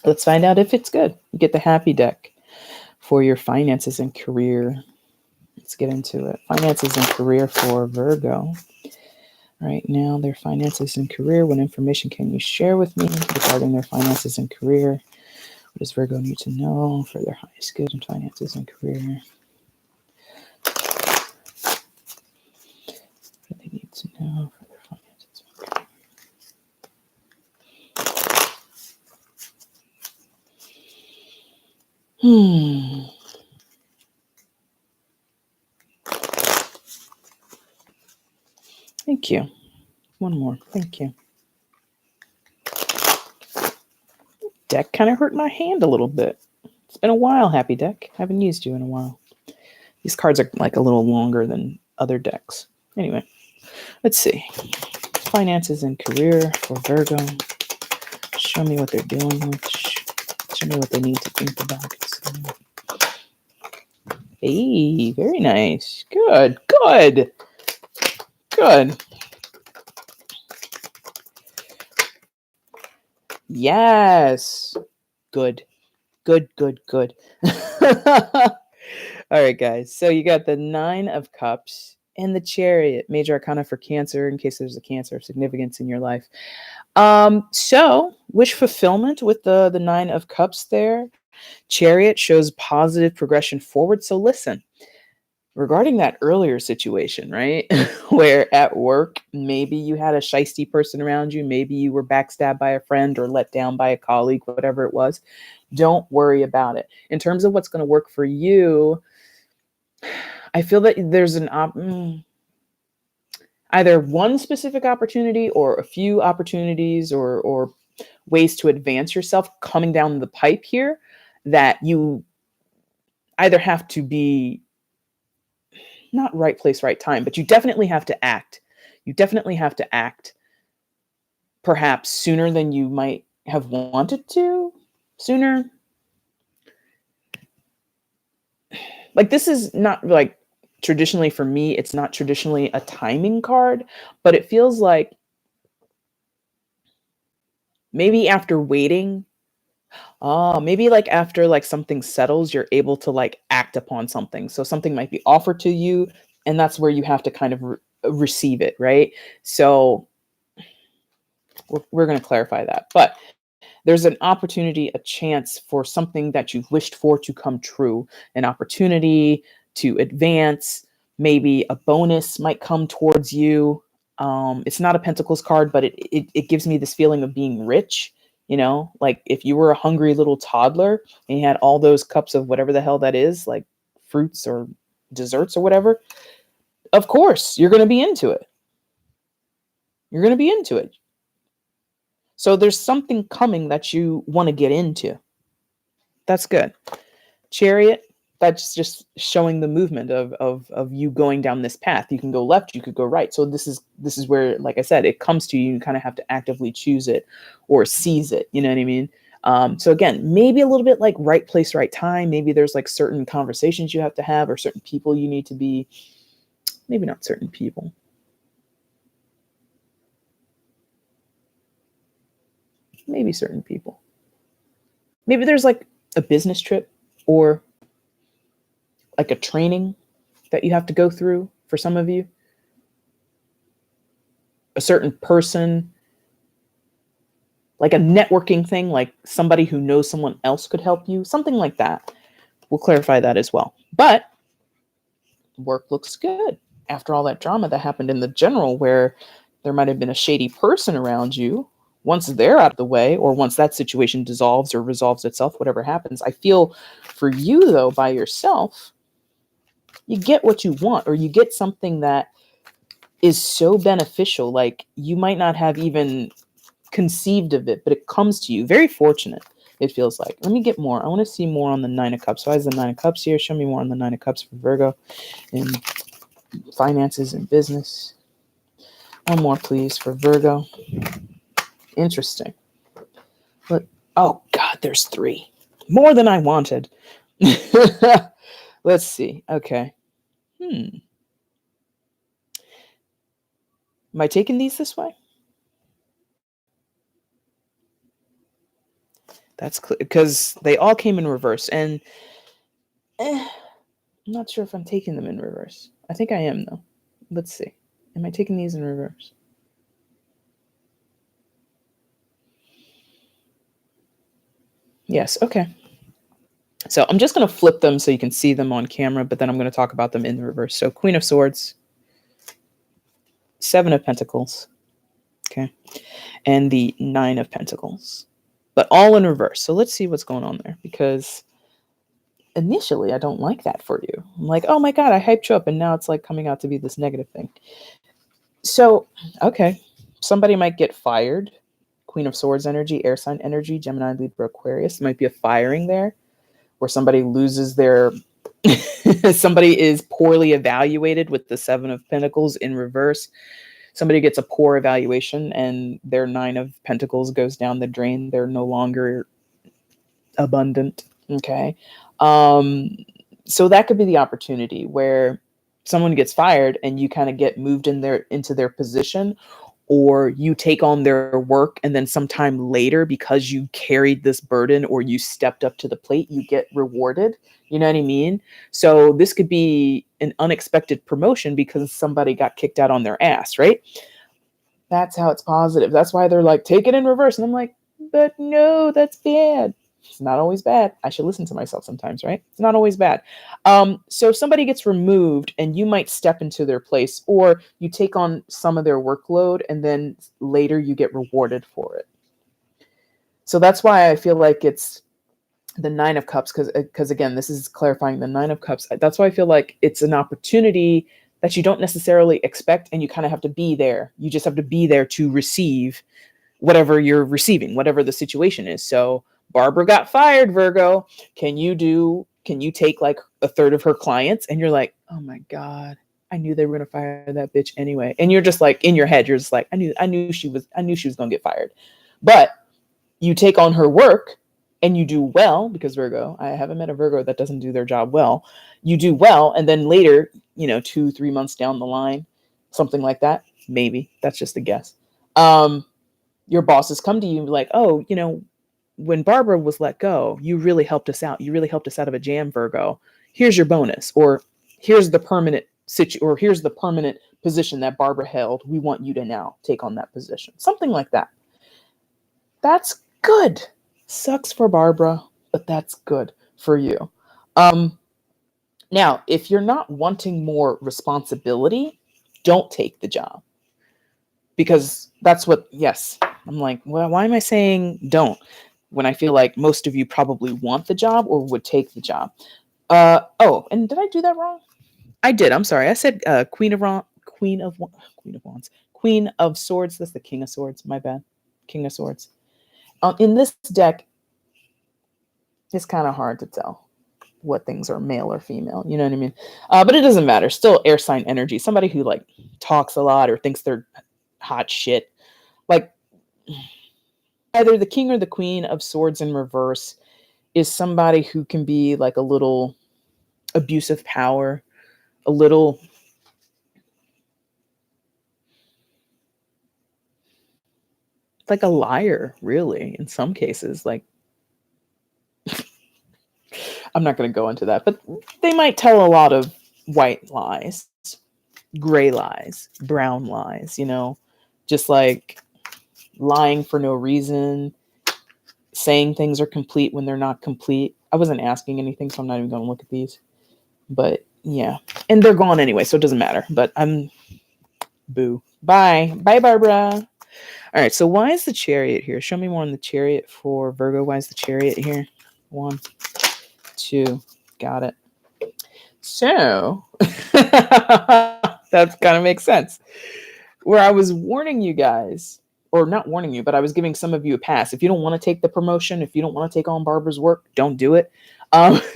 Let's find out if it's good. You get the happy deck for your finances and career. Let's get into it. Finances and career for Virgo. Right now, their finances and career. What information can you share with me regarding their finances and career? What does Virgo need to know for their highest good in finances and career? What do they need to know for their finances and career? Thank you. One more. Thank you. Deck kind of hurt my hand a little bit. It's been a while, Happy Deck. Haven't used you in a while. These cards are like a little longer than other decks. Anyway, let's see. Finances and career for Virgo. Show me what they're dealing with. Show me what they need to think about. Hey, very nice. Good. Yes. Good. All right, guys. So you got the 9 of Cups and the Chariot, major arcana for Cancer, in case there's a Cancer of significance in your life. So wish fulfillment with the 9 of Cups there. Chariot shows positive progression forward. So listen, regarding that earlier situation, right? Where at work, maybe you had a shisty person around you, maybe you were backstabbed by a friend or let down by a colleague, whatever it was. Don't worry about it. In terms of what's going to work for you, I feel that there's either one specific opportunity or a few opportunities or ways to advance yourself coming down the pipe here that you either have to be not right place, right time, but you definitely have to act. You definitely have to act perhaps sooner than you might have wanted to. Sooner. Like, this is not like traditionally for me, it's not traditionally a timing card, but it feels like maybe after waiting, maybe like after like something settles, you're able to like act upon something. So something might be offered to you, and that's where you have to kind of receive it, right? So we're going to clarify that. But there's an opportunity, a chance for something that you've wished for to come true, an opportunity to advance. Maybe a bonus might come towards you. It's not a Pentacles card, but it gives me this feeling of being rich. You know, like if you were a hungry little toddler and you had all those cups of whatever the hell that is, like fruits or desserts or whatever, of course you're going to be into it. You're going to be into it. So there's something coming that you want to get into. That's good. Chariot, that's just showing the movement of you going down this path. You can go left, you could go right. So this is where, like I said, it comes to you. You kind of have to actively choose it or seize it. You know what I mean? So again, maybe a little bit like right place, right time. Maybe there's like certain conversations you have to have or certain people you need to be. Maybe not certain people. Maybe certain people. Maybe there's like a business trip or like a training that you have to go through for some of you. A certain person, like a networking thing, like somebody who knows someone else could help you, something like that. We'll clarify that as well. But work looks good after all that drama that happened in the general, where there might have been a shady person around you. Once they're out of the way, or once that situation dissolves or resolves itself, whatever happens, I feel for you, though, by yourself, you get what you want, or you get something that is so beneficial. Like you might not have even conceived of it, but it comes to you. Very fortunate, it feels like. Let me get more. I want to see more on the Nine of Cups. Why is the Nine of Cups here? Show me more on the Nine of Cups for Virgo in finances and business. One more, please, for Virgo. Interesting. But, oh, God, there's 3. More than I wanted. Let's see. Okay. Am I taking these this way? That's clear, because they all came in reverse. And I'm not sure if I'm taking them in reverse. I think I am, though. Let's see. Am I taking these in reverse? Yes. Okay. So I'm just going to flip them so you can see them on camera, but then I'm going to talk about them in the reverse. So Queen of Swords, 7 of Pentacles, okay, and the 9 of Pentacles, but all in reverse. So let's see what's going on there, because initially I don't like that for you. I'm like, oh my God, I hyped you up, and now it's like coming out to be this negative thing. So, okay, somebody might get fired. Queen of Swords energy, air sign energy, Gemini, Libra, Aquarius. Might be a firing there, where somebody loses their somebody is poorly evaluated with the 7 of Pentacles in reverse. Somebody gets a poor evaluation and their 9 of Pentacles goes down the drain. They're no longer abundant. Okay. So that could be the opportunity where someone gets fired and you kind of get moved into their position, or you take on their work, and then sometime later, because you carried this burden or you stepped up to the plate, you get rewarded. You know what I mean? So this could be an unexpected promotion because somebody got kicked out on their ass, right? That's how it's positive. That's why they're like, take it in reverse. And I'm like, but no, that's bad. It's not always bad. I should listen to myself sometimes, right? It's not always bad. So if somebody gets removed and you might step into their place, or you take on some of their workload and then later you get rewarded for it. So that's why I feel like it's the 9 of Cups, because again, this is clarifying the 9 of Cups. That's why I feel like it's an opportunity that you don't necessarily expect, and you kind of have to be there. You just have to be there to receive whatever you're receiving, whatever the situation is. So Barbara got fired, Virgo. Can you take like a third of her clients? And you're like, oh my God, I knew they were gonna fire that bitch anyway. And you're just like, in your head, you're just like, I knew she was gonna get fired. But you take on her work and you do well, because Virgo, I haven't met a Virgo that doesn't do their job well. You do well, and then later, 2-3 months down the line, something like that, maybe, that's just a guess. Your bosses come to you and be like, oh, when Barbara was let go, you really helped us out. You really helped us out of a jam, Virgo. Here's your bonus, or here's the permanent here's the permanent position that Barbara held. We want you to now take on that position. Something like that. That's good. Sucks for Barbara, but that's good for you. Now, if you're not wanting more responsibility, don't take the job, because that's what, yes, I'm like, well, why am I saying don't when I feel like most of you probably want the job or would take the job? Oh, and did I do that wrong? I did. I'm sorry. I said Queen of Wands, Queen of Swords. That's the King of Swords. My bad. King of Swords. In this deck, it's kind of hard to tell what things are male or female. You know what I mean? But it doesn't matter. Still air sign energy. Somebody who like talks a lot or thinks they're hot shit. Like either the King or the Queen of Swords in reverse is somebody who can be like a little abusive power, a little like a liar, really, in some cases. Like, I'm not going to go into that, but they might tell a lot of white lies, gray lies, brown lies, just like lying for no reason, saying things are complete when they're not complete. I wasn't asking anything, so I'm not even going to look at these. But yeah, and they're gone anyway, so it doesn't matter. But I'm boo. Bye. Bye, Barbara. All right, so why is the Chariot here? Show me more on the Chariot for Virgo. Why is the Chariot here? 1, 2. Got it. So that kind of makes sense. Where I was warning you guys, or not warning you, but I was giving some of you a pass. If you don't want to take the promotion, if you don't want to take on Barbara's work, don't do it.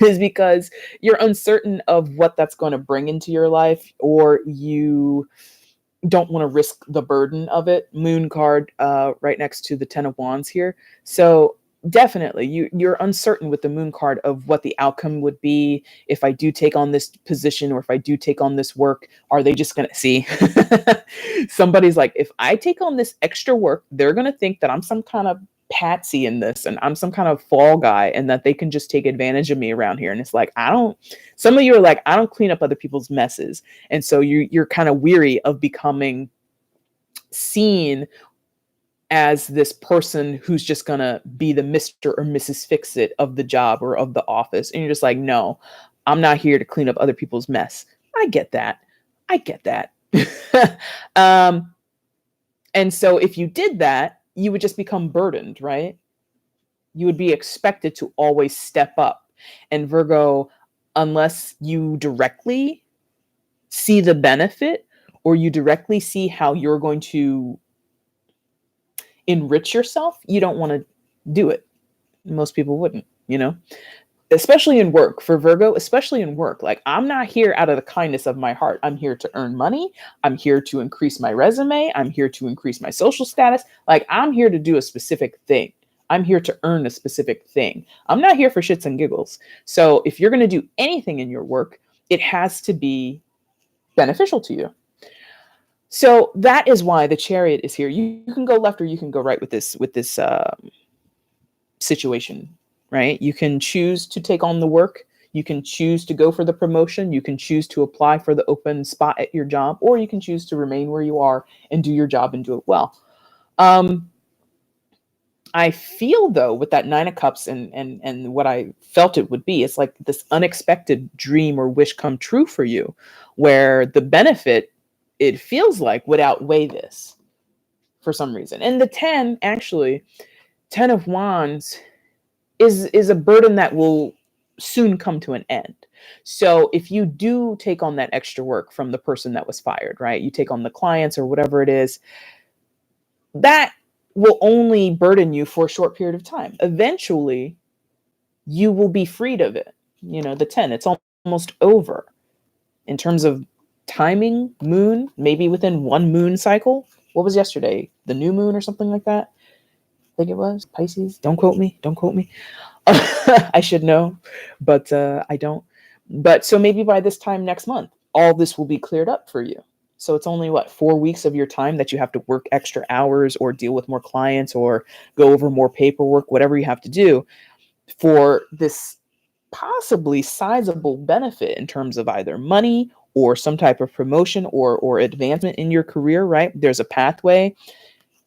Is because you're uncertain of what that's going to bring into your life, or you don't want to risk the burden of it. Moon card right next to the 10 of Wands here. So definitely you're uncertain with the moon card of what the outcome would be. If I do take on this position or if I do take on this work, are they just going to see somebody's like, if I take on this extra work, they're going to think that I'm some kind of patsy in this and I'm some kind of fall guy and that they can just take advantage of me around here. And it's like, some of you are like, I don't clean up other people's messes. And so you're kind of weary of becoming seen as this person who's just gonna be the Mr. or Mrs. Fix-It of the job or of the office. And you're just like, no, I'm not here to clean up other people's mess. I get that. And so if you did that, you would just become burdened, right? You would be expected to always step up. And Virgo, unless you directly see the benefit or you directly see how you're going to enrich yourself, you don't want to do it. Most people wouldn't, especially in work. For Virgo, especially in work, like, I'm not here out of the kindness of my heart. I'm here to earn money. I'm here to increase my resume. I'm here to increase my social status. Like, I'm here to do a specific thing. I'm here to earn a specific thing. I'm not here for shits and giggles. So if you're going to do anything in your work, it has to be beneficial to you. So that is why the Chariot is here. You can go left or you can go right with this situation, right? You can choose to take on the work. You can choose to go for the promotion. You can choose to apply for the open spot at your job, or you can choose to remain where you are and do your job and do it well. I feel, though, with that 9 of Cups and what I felt it would be, it's like this unexpected dream or wish come true for you, where the benefit, it feels like, would outweigh this for some reason. And the 10, actually, 10 of Wands is a burden that will soon come to an end. So if you do take on that extra work from the person that was fired, right? You take on the clients or whatever it is, that will only burden you for a short period of time. Eventually, you will be freed of it. The 10, it's almost over. In terms of timing, moon, maybe within one moon cycle. What was yesterday? The new moon or something like that? I think it was Pisces. Don't quote me. I should know, but I don't. But so maybe by this time next month, all this will be cleared up for you. So it's only 4 weeks of your time that you have to work extra hours or deal with more clients or go over more paperwork, whatever you have to do for this possibly sizable benefit in terms of either money or some type of promotion or advancement in your career, right? There's a pathway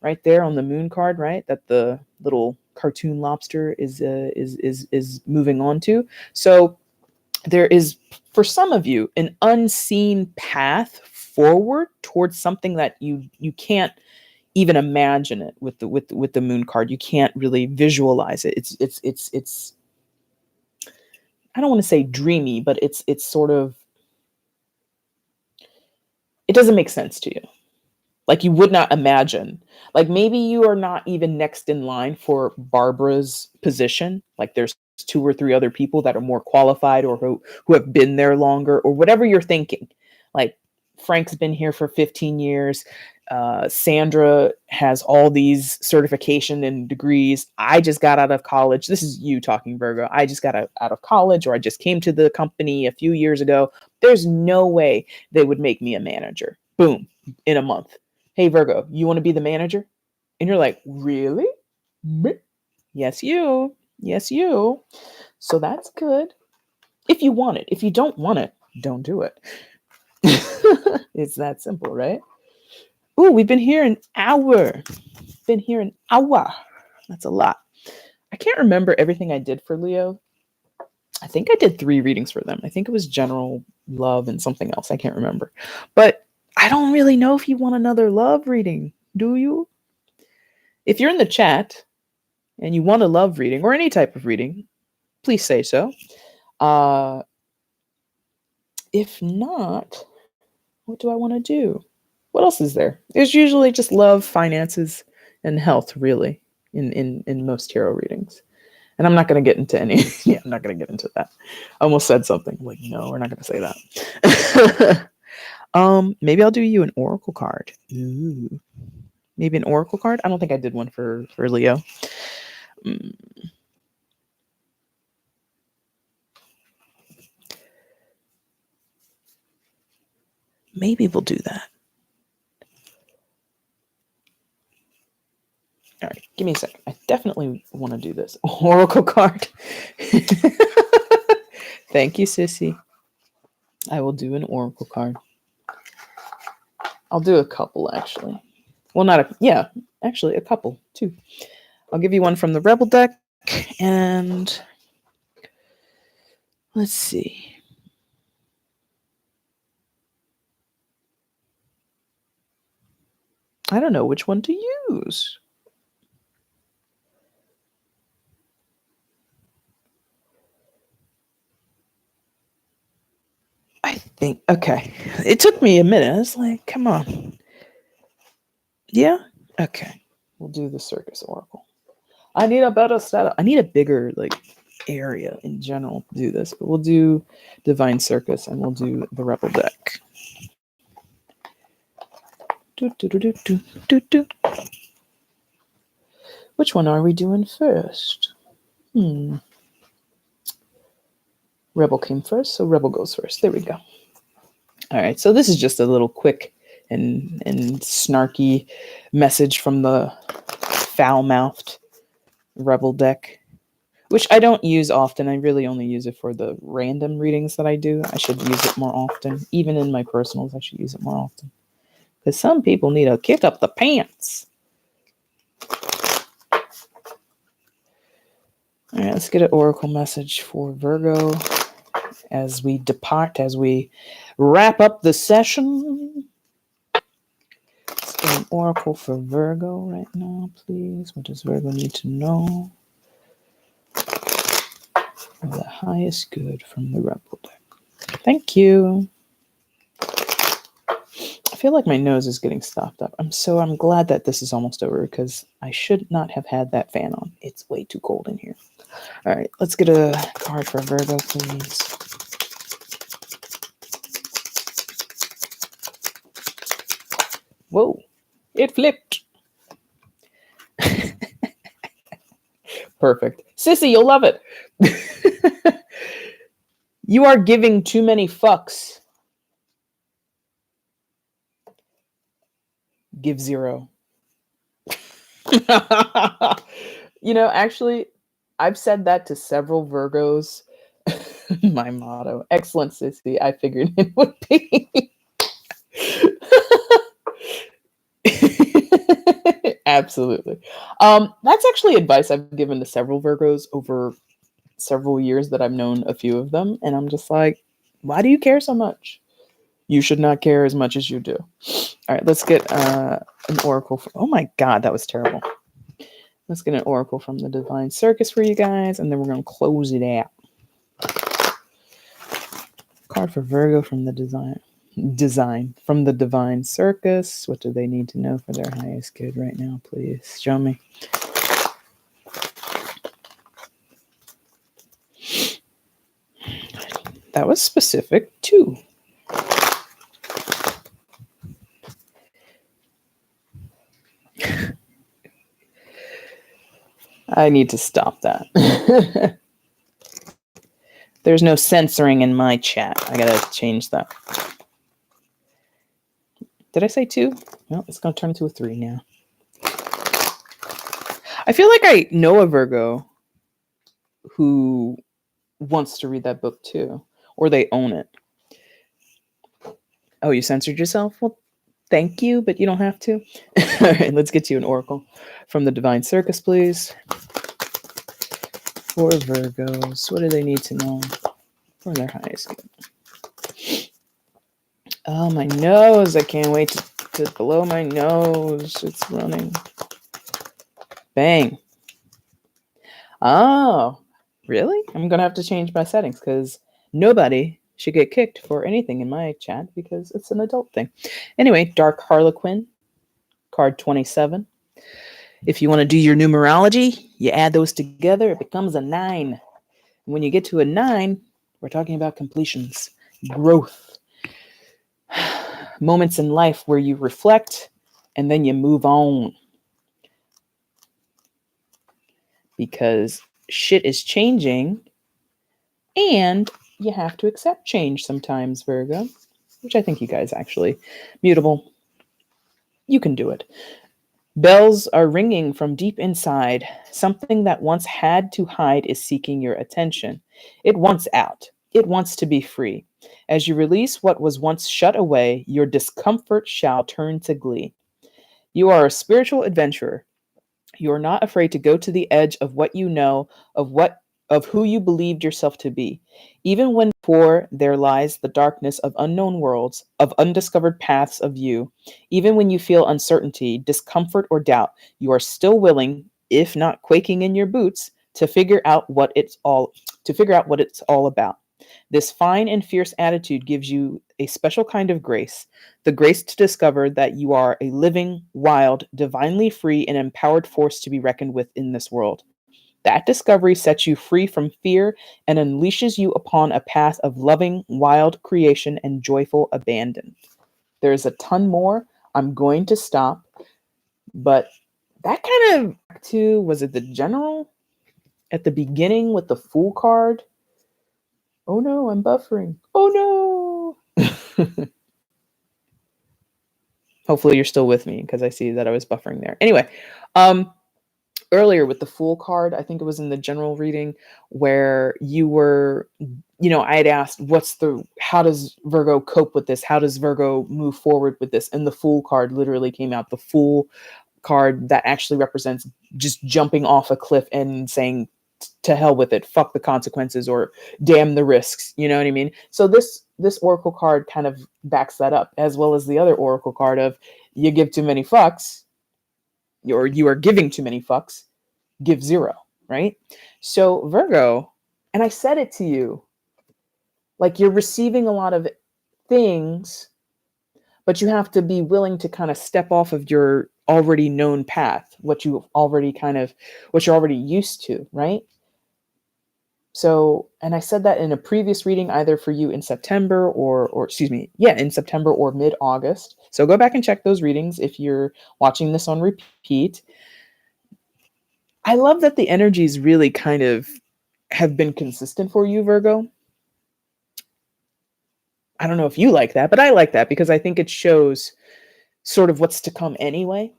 right there on the moon card, right? That the little cartoon lobster is moving on to. So there is, for some of you, an unseen path forward towards something that you can't even imagine it with the moon card. You can't really visualize it. It's I don't want to say dreamy, but it's sort of, it doesn't make sense to you. Like you would not imagine. Like maybe you are not even next in line for Barbara's position. Like there's two or three other people that are more qualified or who have been there longer or whatever you're thinking. Like Frank's been here for 15 years. Sandra has all these certification and degrees. I just got out of college. This is you talking, Virgo. I just got out of college, or I just came to the company a few years ago. There's no way they would make me a manager. Boom, in a month. Hey, Virgo, you want to be the manager? And you're like, really? Yes, you. Yes, you. So that's good. If you want it. If you don't want it, don't do it. It's that simple, right? Ooh, we've been here an hour. Been here an hour. That's a lot. I can't remember everything I did for Leo. I think I did 3 readings for them. I think it was general love and something else. I can't remember. But I don't really know if you want another love reading. Do you? If you're in the chat and you want a love reading or any type of reading, please say so. If not, what do I want to do? What else is there? There's usually just love, finances, and health, really, in most tarot readings. And I'm not going to get into any. Yeah, I'm not going to get into that. I almost said something like, no, we're not going to say that. Maybe I'll do you an oracle card. Ooh. Maybe an oracle card. I don't think I did one for Leo. Maybe we'll do that. All right, give me a second. I definitely want to do this. Oracle card. Thank you, Sissy. I will do an oracle card. I'll do a couple, actually. Well, actually a couple, 2. I'll give you one from the Rebel deck, and let's see. I don't know which one to use. I think, okay. It took me a minute. I was like, come on. Yeah? Okay. We'll do the Circus Oracle. I need a better setup. I need a bigger, area in general to do this. But we'll do Divine Circus and we'll do the Rebel deck. Which one are we doing first? Rebel came first, so Rebel goes first. There we go. All right, so this is just a little quick and snarky message from the foul-mouthed Rebel deck, which I don't use often. I really only use it for the random readings that I do. I should use it more often. Even in my personals, I should use it more often. Because some people need to kick up the pants. All right, let's get an oracle message for Virgo as we depart, as we wrap up the session. Let's get an oracle for Virgo right now, please. What does Virgo need to know? For the highest good from the Rebel deck. Thank you. I feel like my nose is getting stopped up. I'm glad that this is almost over because I should not have had that fan on. It's way too cold in here. All right, let's get a card for Virgo, please. Whoa, it flipped. Perfect. Sissy, you'll love it. You are giving too many fucks. Give 0. Actually, I've said that to several Virgos. My motto. Excellent, Sissy. I figured it would be. Absolutely. That's actually advice I've given to several Virgos over several years that I've known a few of them. And I'm just like, why do you care so much? You should not care as much as you do. All right, let's get an oracle. Oh my God, that was terrible. Let's get an oracle from the Divine Circus for you guys, and then we're going to close it out. Card for Virgo from the design from the Divine Circus. What do they need to know for their highest good right now? Please show me. That was specific too. I need to stop that. There's no censoring in my chat. I gotta change that. Did I say 2? Well, it's gonna turn into a 3 now. I feel like I know a Virgo who wants to read that book too, or they own it. Oh, you censored yourself? Well, thank you, but you don't have to. All right, let's get you an oracle from the Divine Circus, please. For Virgos, what do they need to know for their highest good? Oh, my nose. I can't wait to blow my nose. It's running. Bang. Oh, really? I'm going to have to change my settings because nobody should get kicked for anything in my chat because it's an adult thing. Anyway, Dark Harlequin, card 27. If you want to do your numerology, you add those together, it becomes a 9. When you get to a 9, we're talking about completions, growth, moments in life where you reflect and then you move on. Because shit is changing and you have to accept change sometimes, Virgo, which I think you guys actually, mutable, you can do it. Bells are ringing from deep inside. Something that once had to hide is seeking your attention. It wants out. It wants to be free. As you release what was once shut away, your discomfort shall turn to glee. You are a spiritual adventurer. You are not afraid to go to the edge of what you know, of who you believed yourself to be. Even when before there lies the darkness of unknown worlds, of undiscovered paths of you, even when you feel uncertainty, discomfort, or doubt, you are still willing, if not quaking in your boots, to figure out what it's all about. This fine and fierce attitude gives you a special kind of grace, the grace to discover that you are a living, wild, divinely free, and empowered force to be reckoned with in this world. That discovery sets you free from fear and unleashes you upon a path of loving, wild creation and joyful abandon. There's a ton more. I'm going to stop, but that kind of to was it the general at the beginning with the Fool card? Oh no, I'm buffering. Oh no. Hopefully you're still with me because I see that I was buffering there. Anyway, earlier with the Fool card, I think it was in the general reading where you were, I had asked, how does Virgo cope with this? How does Virgo move forward with this? And the Fool card literally came out. The Fool card that actually represents just jumping off a cliff and saying, to hell with it, fuck the consequences, or damn the risks. You know what I mean? So this oracle card kind of backs that up, as well as the other oracle card of you give too many fucks, or you are giving too many fucks, give 0, right? So Virgo, and I said it to you, like you're receiving a lot of things, but you have to be willing to kind of step off of your already known path, what you're already used to, right? So, and I said that in a previous reading, either for you in September in September or mid-August. So go back and check those readings if you're watching this on repeat. I love that the energies really kind of have been consistent for you, Virgo. I don't know if you like that, but I like that because I think it shows sort of what's to come anyway.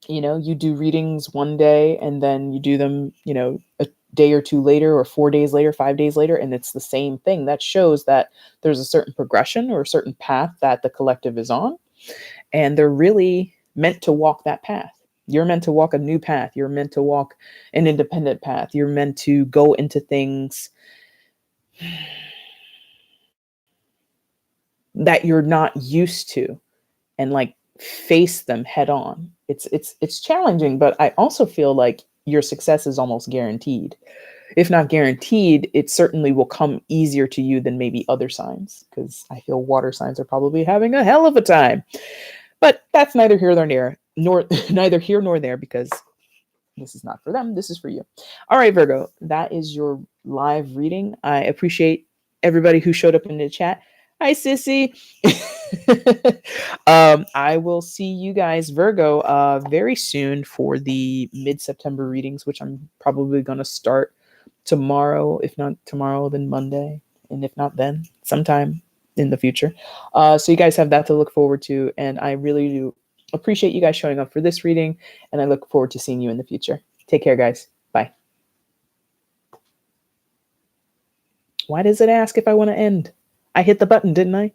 You do readings one day and then you do them, a day or 2 later, or 4 days later, 5 days later, and it's the same thing. That shows that there's a certain progression or a certain path that the collective is on, and they're really meant to walk that path. You're meant to walk a new path. You're meant to walk an independent path. You're meant to go into things that you're not used to and like face them head on. It's challenging, but I also feel like your success is almost guaranteed. If not guaranteed, it certainly will come easier to you than maybe other signs, because I feel water signs are probably having a hell of a time. But that's neither here nor there, nor neither here nor there, because this is not for them. This is for you. All right, Virgo, that is your live reading. I appreciate everybody who showed up in the chat. Hi, Sissy. I will see you guys, Virgo, very soon for the mid-September readings, which I'm probably going to start tomorrow. If not tomorrow, then Monday. And if not then, sometime in the future. So you guys have that to look forward to. And I really do appreciate you guys showing up for this reading. And I look forward to seeing you in the future. Take care, guys. Bye. Why does it ask if I want to end? I hit the button, didn't I?